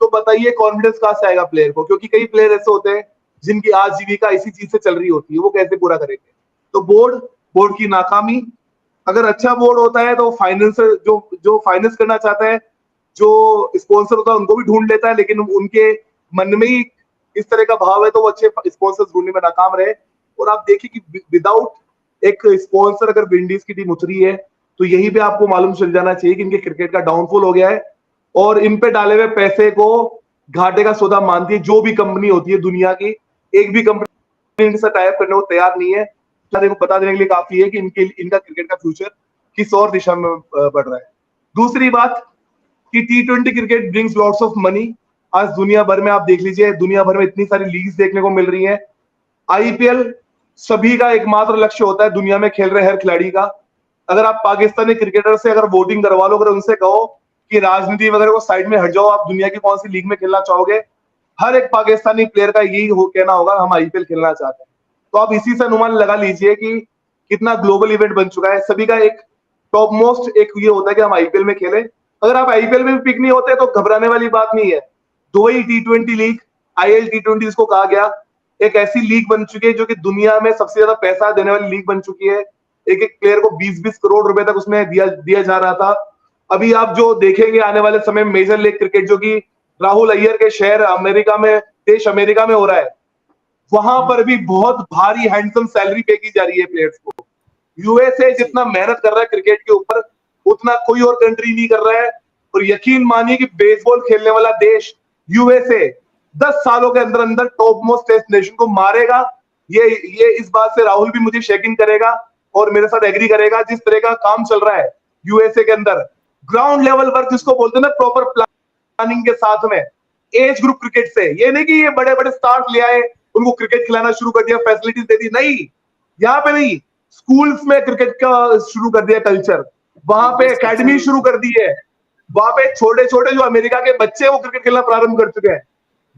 तो बताइए कॉन्फिडेंस कहां से आएगा प्लेयर को, क्योंकि कई प्लेयर ऐसे होते हैं जिनकी आजीविका इसी चीज से चल रही होती है, वो कैसे पूरा करेंगे। तो बोर्ड की नाकामी। अगर अच्छा बोर्ड होता है तो फाइनेंस, जो जो फाइनेंस करना चाहता है, जो स्पॉन्सर होता है उनको भी ढूंढ लेता है, लेकिन उनके मन में ही इस तरह का भाव है तो वो अच्छे स्पॉन्सर्स ढूंढने में नाकाम रहे। और आप देखिए कि विदाउट एक स्पॉन्सर अगर विंडीज की टीम उतरी है तो यही पे आपको मालूम चल जाना चाहिए कि इनके क्रिकेट का डाउनफॉल हो गया है। और इन पे डाले हुए पैसे को घाटे का सौदा मानती है जो भी कंपनी होती है दुनिया की, एक भी कंपनी इनके साथ टाइप करने को तैयार नहीं है। देखो बता देने के लिए काफी है कि इनका क्रिकेट का फ्यूचर किस और दिशा में बढ़ रहा है। दूसरी बात कि T20 cricket brings lots of money. आज दुनिया भर में आप देख लीजिए, दुनिया भर में इतनी सारी लीग्स देखने को मिल रही हैं। IPL सभी का एकमात्र लक्ष्य होता है दुनिया में खेल रहे हर खिलाड़ी का। अगर आप पाकिस्तानी क्रिकेटर से अगर वोटिंग करवा लो, अगर उनसे कहो कि राजनीति वगैरह को साइड में हट जाओ, आप दुनिया की कौन सी लीग में खेलना चाहोगे, हर एक पाकिस्तानी प्लेयर का यही कहना होगा हम IPL खेलना चाहते हैं। तो आप इसी से अनुमान लगा लीजिए कि कितना ग्लोबल इवेंट बन चुका है। सभी का एक टॉप मोस्ट एक ये होता है कि हम IPL में खेलें। अगर आप IPL में भी पिक नहीं होते तो घबराने वाली बात नहीं है। दुबई T20 लीग, ILT20 जिसको कहा गया, एक ऐसी लीग बन चुकी है जो कि दुनिया में सबसे ज्यादा पैसा देने वाली लीग बन चुकी है। एक एक प्लेयर को 20-20 करोड़ रुपए तक उसमें दिया जा रहा था। अभी आप जो देखेंगे आने वाले समय में मेजर लीग क्रिकेट, जो कि राहुल अय्यर के शहर अमेरिका में, देश अमेरिका में हो रहा है, वहां पर भी बहुत भारी हैंडसम सैलरी पे की जा रही है प्लेयर्स को। USA जितना मेहनत कर रहा है क्रिकेट के ऊपर उतना कोई और कंट्री नहीं कर रहा है। और यकीन मानिए कि बेसबॉल खेलने वाला देश USA 10 सालों के अंदर अंदर टॉप मोस्ट टेस्ट नेशन को मारेगा। ये इस बात से राहुल भी मुझे शेकिंग करेगा और मेरे साथ एग्री करेगा। जिस तरह का काम चल रहा है USA के अंदर, ग्राउंड लेवल वर्क जिसको बोलते हैं ना, प्रॉपर प्लानिंग के साथ में, एज ग्रुप क्रिकेट से, ये नहीं कि ये बड़े बड़े स्टार्स ले आए उनको क्रिकेट खिलाना शुरू कर दिया, फैसिलिटीज दे दी, नहीं, यहाँ पे नहीं, स्कूल्स में क्रिकेट का शुरू कर दिया कल्चर, वहां पे एकेडमी शुरू कर दी है, वहां पे छोटे छोटे जो अमेरिका के बच्चे वो क्रिकेट खेलना प्रारंभ कर चुके हैं।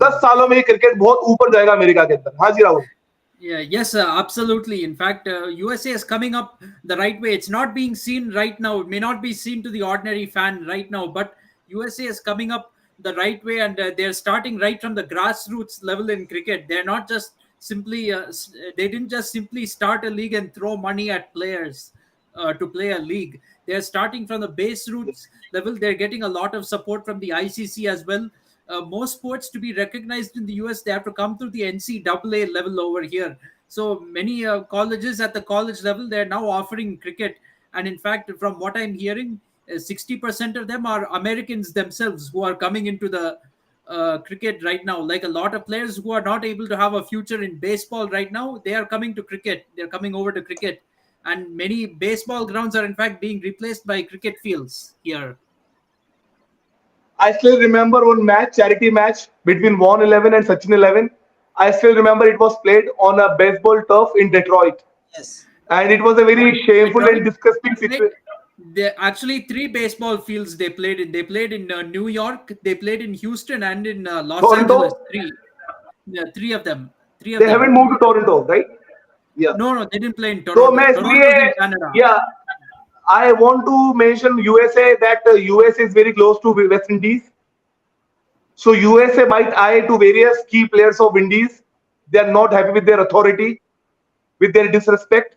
10 सालों में ये क्रिकेट बहुत ऊपर जाएगा अमेरिका के अंदर। हाँ जी Rahul. Yeah, yes, absolutely. In fact, USA is coming up the right way. It's not being seen right now. It may not be seen to the ordinary fan right now, but USA is coming up the right way, and they're starting right from the grassroots level in cricket. They're not just simply they didn't just simply start a league and throw money at players to play a league. They're starting from the base roots level. They're getting a lot of support from the ICC as well. Most sports to be recognized in the US, they have to come through the NCAA level over here. So many colleges at the college level, they're now offering cricket. And in fact, from what I'm hearing, 60% of them are Americans themselves who are coming into the cricket right now. Like a lot of players who are not able to have a future in baseball right now, they are coming to cricket. They're coming over to cricket. And many baseball grounds are in fact being replaced by cricket fields here. I still remember one match, charity match between Vaughn 11 and Sachin 11. I still remember it was played on a baseball turf in Detroit. Yes. And it was a very shameful and disgusting situation. There actually 3 baseball fields they played in. They played in New York, they played in Houston, and in Los Toronto? Angeles. 3, yeah, 3 of them. 3 of They them. haven't moved to Toronto, right? Yeah. No, they didn't play in Toronto. So, मैं Toronto's इसलिए, in Canada. yeah, I want to mention USA, that US is very close to West Indies. So USA might eye to various key players of Indies. They are not happy with their authority, with their disrespect,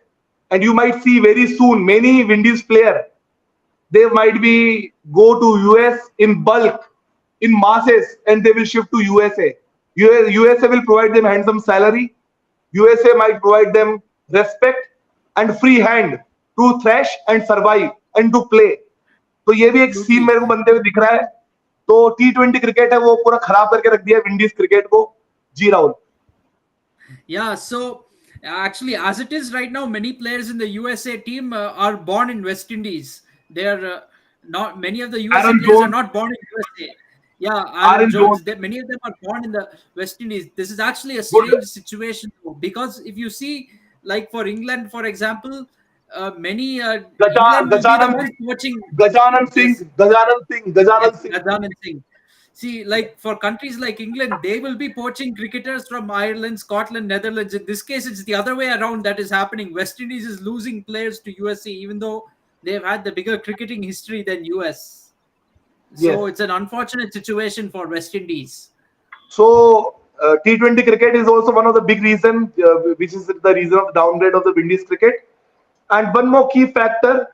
and you might see very soon many Windies player, they might be go to US in bulk, in masses, and they will shift to USA. USA will provide them handsome salary. USA might provide them respect and free hand to thrash and survive and to play. तो ये भी एक scene मेरे को बनते हुए दिख रहा है. तो T20 क्रिकेट है वो पूरा खराब करके रख दिया विंडीज क्रिकेट को. जी Rahul. Yeah, so actually, as it is right now, many players in the USA team are born in West Indies. They are not, many of the USA Aaron players are Jones. not born in USA. Yeah, Aaron Jones. Many of them are born in the West Indies. This is actually a strange situation because if you see, like for England, for example, many England will be the ones watching Gajanan Singh. Gajanan Singh. See, like for countries like England, they will be poaching cricketers from Ireland, Scotland, Netherlands. In this case, it's the other way around that is happening. West Indies is losing players to USA, even though they've had the bigger cricketing history than US. So Yes. it's an unfortunate situation for West Indies. So T20 cricket is also one of the big reason, which is the reason of the downgrade of the Windies cricket. And one more key factor,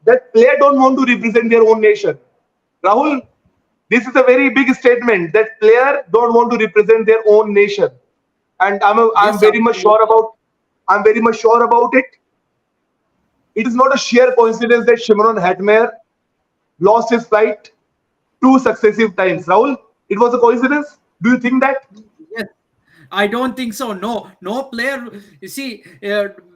that player don't want to represent their own nation. Rahul, this is a very big statement that player don't want to represent their own nation, and I'm very much sure about it. It is not a sheer coincidence that Shimron Hetmyer lost his flight 2 successive times. Rahul, it was a coincidence? Do you think that? Yes, I don't think so. No player. You see,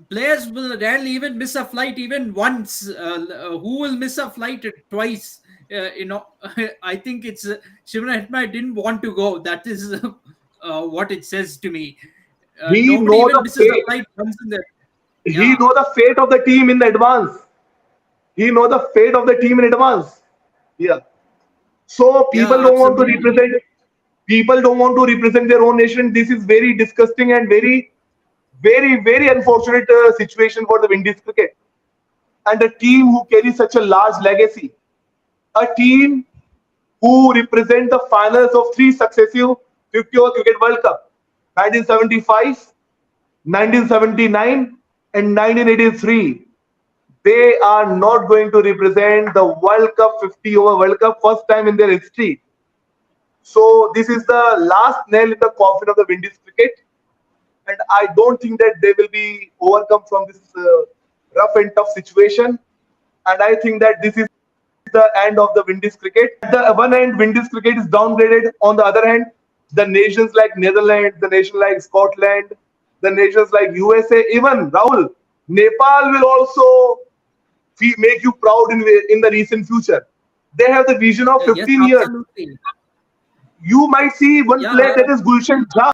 players will rarely even miss a flight even once. Who will miss a flight twice? I think it's Shimron Hetmyer didn't want to go. That is what it says to me. He Nobody know even the misses a fate. flight once in there. He know the fate of the team in advance. Yeah. So people don't want to represent. People don't want to represent their own nation. This is very disgusting and very, very, very unfortunate situation for the Windies cricket. And a team who carries such a large legacy, a team who represent the finals of 3 successive 50-over Cricket World Cup, 1975, 1979, and 1983. They are not going to represent the World Cup 50-over World Cup first time in their history. So this is the last nail in the coffin of the Windies cricket, and I don't think that they will be overcome from this rough and tough situation. And I think that this is the end of the Windies cricket. At the one end, Windies cricket is downgraded. On the other hand, the nations like Netherlands, the nation like Scotland, the nations like USA, even Rahul, Nepal will also make you proud in the recent future. They have the vision of 15 years. Absolutely. You might see one player that is Gulshan Jha.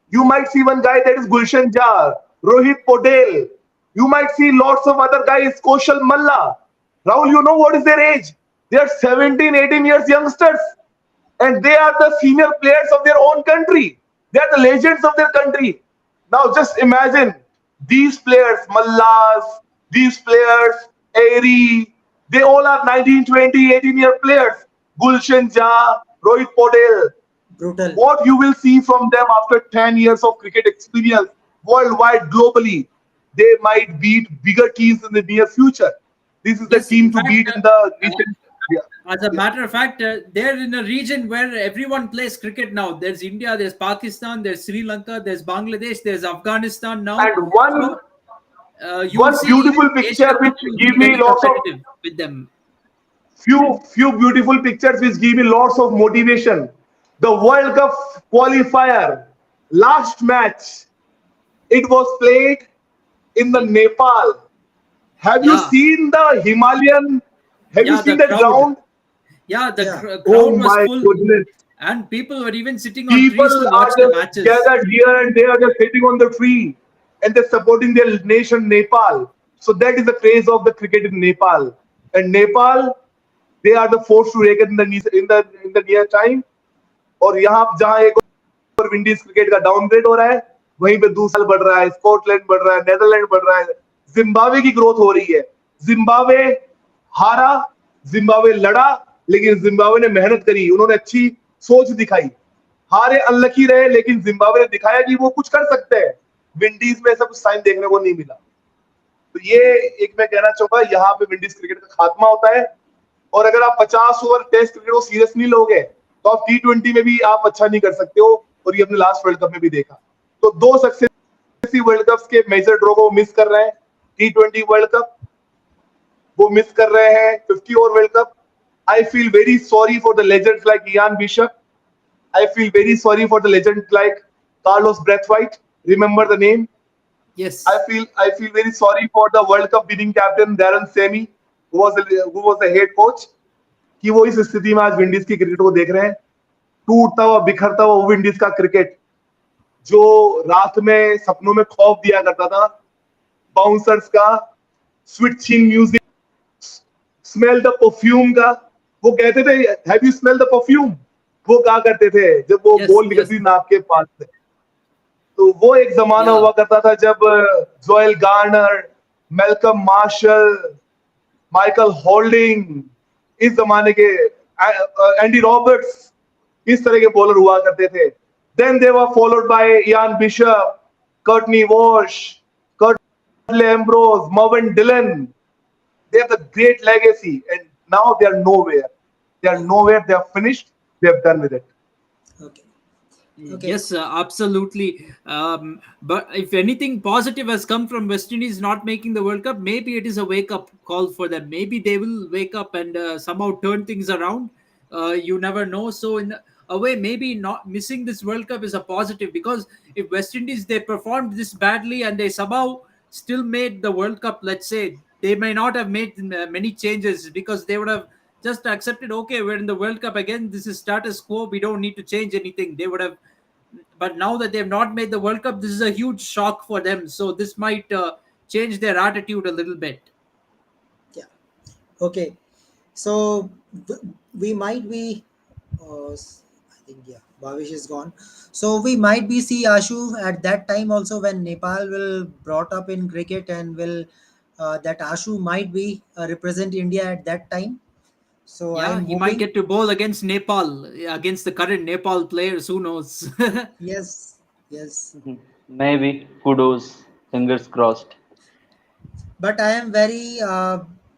You might see one guy that is Gulshan Jha, Rohit Podel. You might see lots of other guys, Kaushal Malla. Rahul, you know what is their age? They are 17, 18 years youngsters. And they are the senior players of their own country. They are the legends of their country. Now just imagine these players, Mallas, these players, Airy, they all are 19, 20, 18-year players. Gulshan Jha, Rohit Podel. Brutal. What you will see from them after 10 years of cricket experience worldwide, globally, they might beat bigger teams in the near future. This is the Yes, team in to fact, beat in the recent. Yeah. as a matter of fact, they're in a region where everyone plays cricket now. There's India, there's Pakistan, there's Sri Lanka, there's Bangladesh, there's Afghanistan now. And one So you'll one see beautiful even picture Asia Cup which will give be me very lots of competitive with them. few beautiful pictures which give me lots of motivation. The World Cup qualifier, last match, it was played in the Nepal. Have you Yeah, seen the Himalayan? Have you yeah, seen the that crowd. ground? Yeah, the Yeah. Oh crowd was my full, goodness. and people were even sitting on trees People to are watch the just matches. gathered here and they are just sitting on the tree and they're supporting their nation, Nepal. So that is the craze of the cricket in Nepal. And Nepal, they are the force to reckon in the near time. और यहाँ जहाँ एक और Windies cricket का downgrade हो रहा है, वहीं पे दूसरा बढ़ रहा है, स्कॉटलैंड बढ़ रहा है, नेदरलैंड बढ़ रहा है, जिम्बाब्वे की ग्रोथ हो रही है. जिम्बाब्वे हारा, जिम्बाब्वे लड़ा, लेकिन जिम्बाब्वे ने मेहनत करी, उन्होंने अच्छी सोच दिखाई. हारे अनलकी रहे, लेकिन जिम्बाब्वे ने दिखाया कि वो कुछ कर सकते हैं. विंडीज में ऐसा कुछ साइन देखने को नहीं मिला. तो ये एक मैं कहना चाहूंगा, यहाँ पे विंडीज क्रिकेट का खात्मा होता है. और अगर आप 50 ओवर टेस्ट क्रिकेट को सीरियस नहीं लोगे तो आप T20 में भी आप अच्छा नहीं कर सकते हो. और ये हमने लास्ट वर्ल्ड कप में भी देखा. तो 2 सक्सेसिव वर्ल्ड कप्स के मेजर ड्रॉ को मिस कर रहे हैं. T20 वर्ल्ड कप वो मिस कर रहे हैं, 50 over world cup. I feel very sorry for the legends like Ian bishop. I feel very sorry for the legends like Carlos Brathwaite. Remember the name? Yes. I feel very sorry for the World Cup winning captain Darren Sammy, who was the head coach. कि वो इस स्थिति में आज Windies की cricket को देख रहे हैं. टूटता हुआ बिखरता हुआ विंडीज का क्रिकेट जो रात में सपनों में खौफ दिया करता था, बाउंसर्स का switching music, smell the perfume का. वो कहते थे have you smell the perfume, वो कहा करते थे जब वो बॉल निकलती नाक के पास से. तो वो एक जमाना हुआ करता था जब Joel Garner, Malcolm martial, Michael holding, इस जमाने के एंडी रॉबर्ट्स, इस तरह के बॉलर हुआ करते थे. Then they were followed by Ian Bishop, Courtney Walsh, Curtly Ambrose, Mervyn Dillon. They have the great legacy and now they are nowhere. They are finished. They have done with it. Okay. Yes, absolutely. But if anything positive has come from West Indies not making the World Cup, maybe it is a wake-up call for them. Maybe they will wake up and somehow turn things around. You never know. So in a way, maybe not missing this World Cup is a positive, because if West Indies, they performed this badly and they somehow still made the World Cup, let's say, they may not have made many changes, because they would have just accepted, okay, we're in the World Cup again, this is status quo, we don't need to change anything. They would have, but now that they've not made the World Cup, this is a huge shock for them. So this might change their attitude a little bit. Yeah. Okay. So we might be, I think, yeah, Bhavish is gone. So we might be see Ashu at that time also, when Nepal will brought up in cricket, and will that Ashu might be represent India at that time. So yeah, I'm he hoping, might get to bowl against Nepal, against the current Nepal players. Who knows? yes, yes. Maybe. Kudos. Fingers crossed. But I am very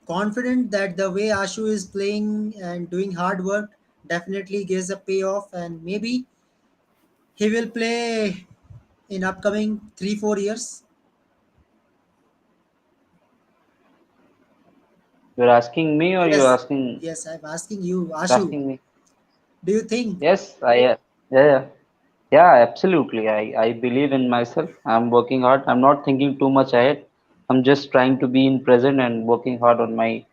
confident that the way Ashu is playing and doing hard work definitely gives a payoff, and maybe he will play in upcoming 3-4 years. You're asking me or you're Yes, asking yes, I'm asking you, Ashu. me? Do you think? Yes, yeah, absolutely. I believe in myself. I'm working hard. I'm not thinking too much ahead. I'm just trying to be in present and working hard on my,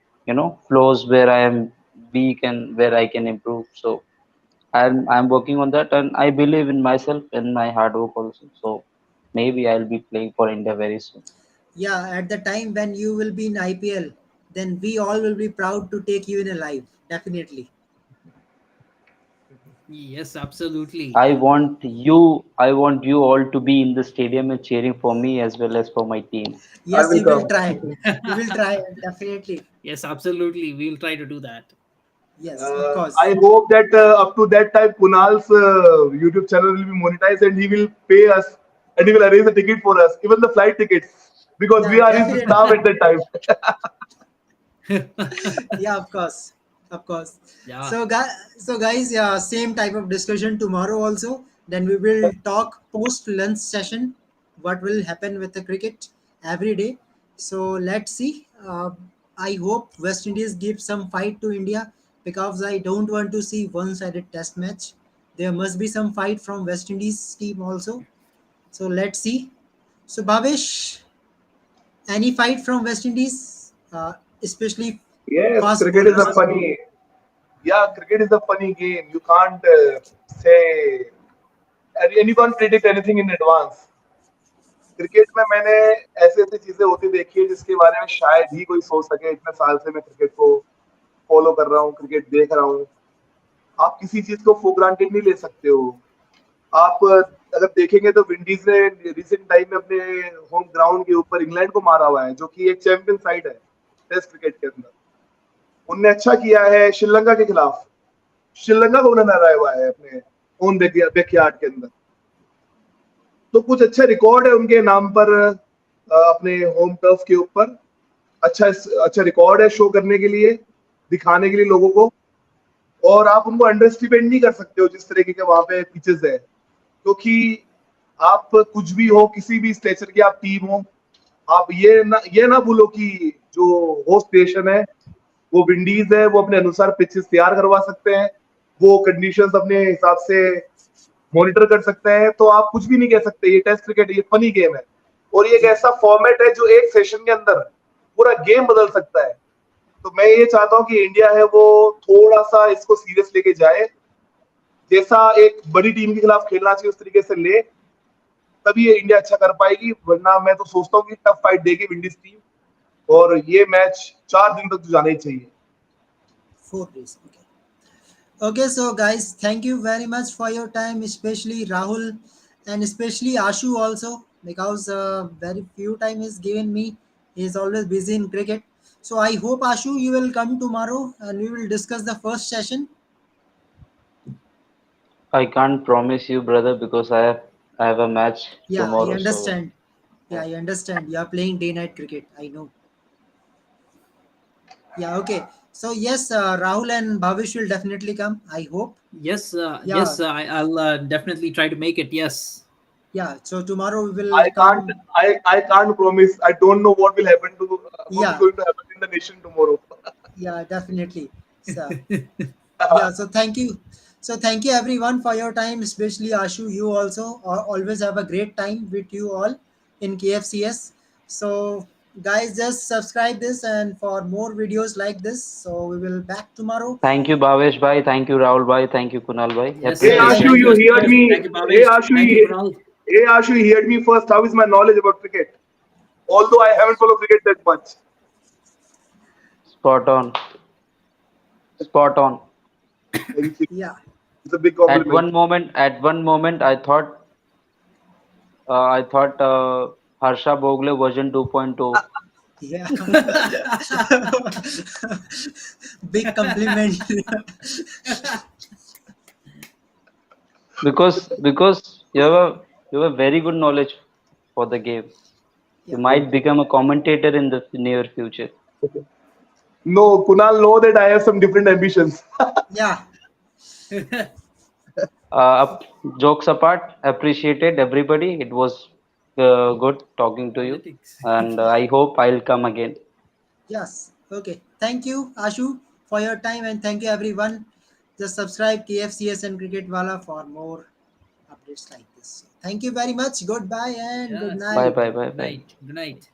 flows where I am weak and where I can improve. So I'm working on that, and I believe in myself and my hard work also. So maybe I'll be playing for India very soon. Yeah, at the time when you will be in IPL, then we all will be proud to take you in a live. Definitely. Yes, absolutely. I want you all to be in the stadium and cheering for me as well as for my team. Yes, will we will come. try. We will try, definitely. Yes, absolutely. We'll try to do that. Yes, of course. I hope that up to that time, Kunal's YouTube channel will be monetized and he will pay us and he will arrange the ticket for us, even the flight tickets, because we Yeah, are his definitely. staff at that time. Yeah, of course, of course. Yeah. So guys, yeah, same type of discussion tomorrow also. Then we will talk post lunch session. What will happen with the cricket every day? So let's see. I hope West Indies give some fight to India because I don't want to see one-sided test match. There must be some fight from West Indies team also. So let's see. So Bhavesh, any fight from West Indies, especially Yes, fast cricket is bowlers? a funny. Yeah, cricket is a funny game. You can't say anyone predict anything in advance. Cricket में मैंने ऐसी ऐसी चीजें होती देखी है जिसके बारे में शायद ही कोई सोच सके। इतने साल से मैं क्रिकेट को फॉलो कर रहा हूँ, क्रिकेट देख रहा हूँ। आप किसी चीज को फॉर ग्रांटेड नहीं ले सकते हो। आप अगर देखेंगे तो विंडीज ने रिसेंट टाइम में अपने होम ग्राउंड के ऊपर इंग्लैंड को मारा हुआ है, जो कि एक चैंपियन साइड है टेस्ट क्रिकेट के अंदर। उनने अच्छा किया है श्रीलंका के खिलाफ। श्रीलंका को उन्होंने हराया हुआ है अपने ओन बैकयार्ड के अंदर। तो कुछ अच्छा रिकॉर्ड है उनके नाम पर अपने होम टर्फ के ऊपर। अच्छा रिकॉर्ड है शो करने के लिए, दिखाने के लिए लोगों को। और आप उनको अंडर एस्टिमेट नहीं कर सकते हो जिस तरीके के वहां पे पिचेस है, क्योंकि आप कुछ भी हो, किसी भी स्टेचर की आप टीम हो, आप ये ना भूलो कि जो होस्ट नेशन है वो विंडीज है, वो अपने अनुसार पिचेस तैयार करवा सकते हैं, वो कंडीशंस अपने हिसाब से मॉनिटर कर सकते हैं। तो आप कुछ भी नहीं कह सकते। ये टेस्ट क्रिकेट, ये फनी गेम है और ये एक ऐसा फॉर्मेट है जो एक सेशन के अंदर पूरा गेम बदल सकता है। तो मैं ये चाहता हूँ कि इंडिया है वो थोड़ा सा इसको सीरियस लेके जाए। जैसा एक बड़ी टीम के खिलाफ खेलना चाहिए उस तरीके से ले, तभी ये इंडिया अच्छा कर पाएगी। वरना मैं तो सोचता हूँ कि टफ फाइट देगी विंडीज टीम और ये मैच 4 दिन तक तो जाना ही चाहिए। 4 days. Okay. Okay, so guys, thank you very much for your time, especially Rahul and especially Ashu also, because very few time is given me. He is always busy in cricket. So I hope Ashu you will come tomorrow and we will discuss the first session. I can't promise you, brother, because I have a match Yeah, I tomorrow. So understand. Yeah, I understand. You are playing day night cricket. I know. Yeah, okay. So yes, Rahul and Bhavish will definitely come. I hope. Yes, Yeah, I'll definitely try to make it. Yes. yeah. So tomorrow we will I can't come. I can't promise. I don't know what will happen to what is Yeah, going to happen in the nation tomorrow. yeah, definitely. So yeah, so thank you everyone for your time, especially Ashu. You also always have a great time with you all in KFCS. So guys, just subscribe this and for more videos like this. So we will back tomorrow. thank you, Bhavesh bhai. Thank you, Rahul bhai. Thank you, Kunal bhai. Yes. Hey Thank Ashu, Thank you. you, you heard Suresh. me. Thank you, Hey Bhavesh. Ashu, Thank you, Kunal. hey Ashu, you heard me first. How is my knowledge about cricket? Although I haven't followed cricket that much. Spot on. Spot on. Thank you. Yeah, It's a big At compliment. one moment, I thought Harsha Bhogle version 2.0, yeah. Big compliment. because you have a very good knowledge for the game. You Yeah, might become a commentator in the near future. No, Kunal, know that I have some different ambitions. yeah, Up, jokes apart, appreciated everybody. It was good talking to you, Politics. and I hope I'll come again. yes. Okay. Thank you, Ashu, for your time, and thank you everyone. Just subscribe KFCS and Cricket Wala for more updates like this. Thank you very much. Goodbye and good Yes. Bye night. bye bye Good bye. night. Good night.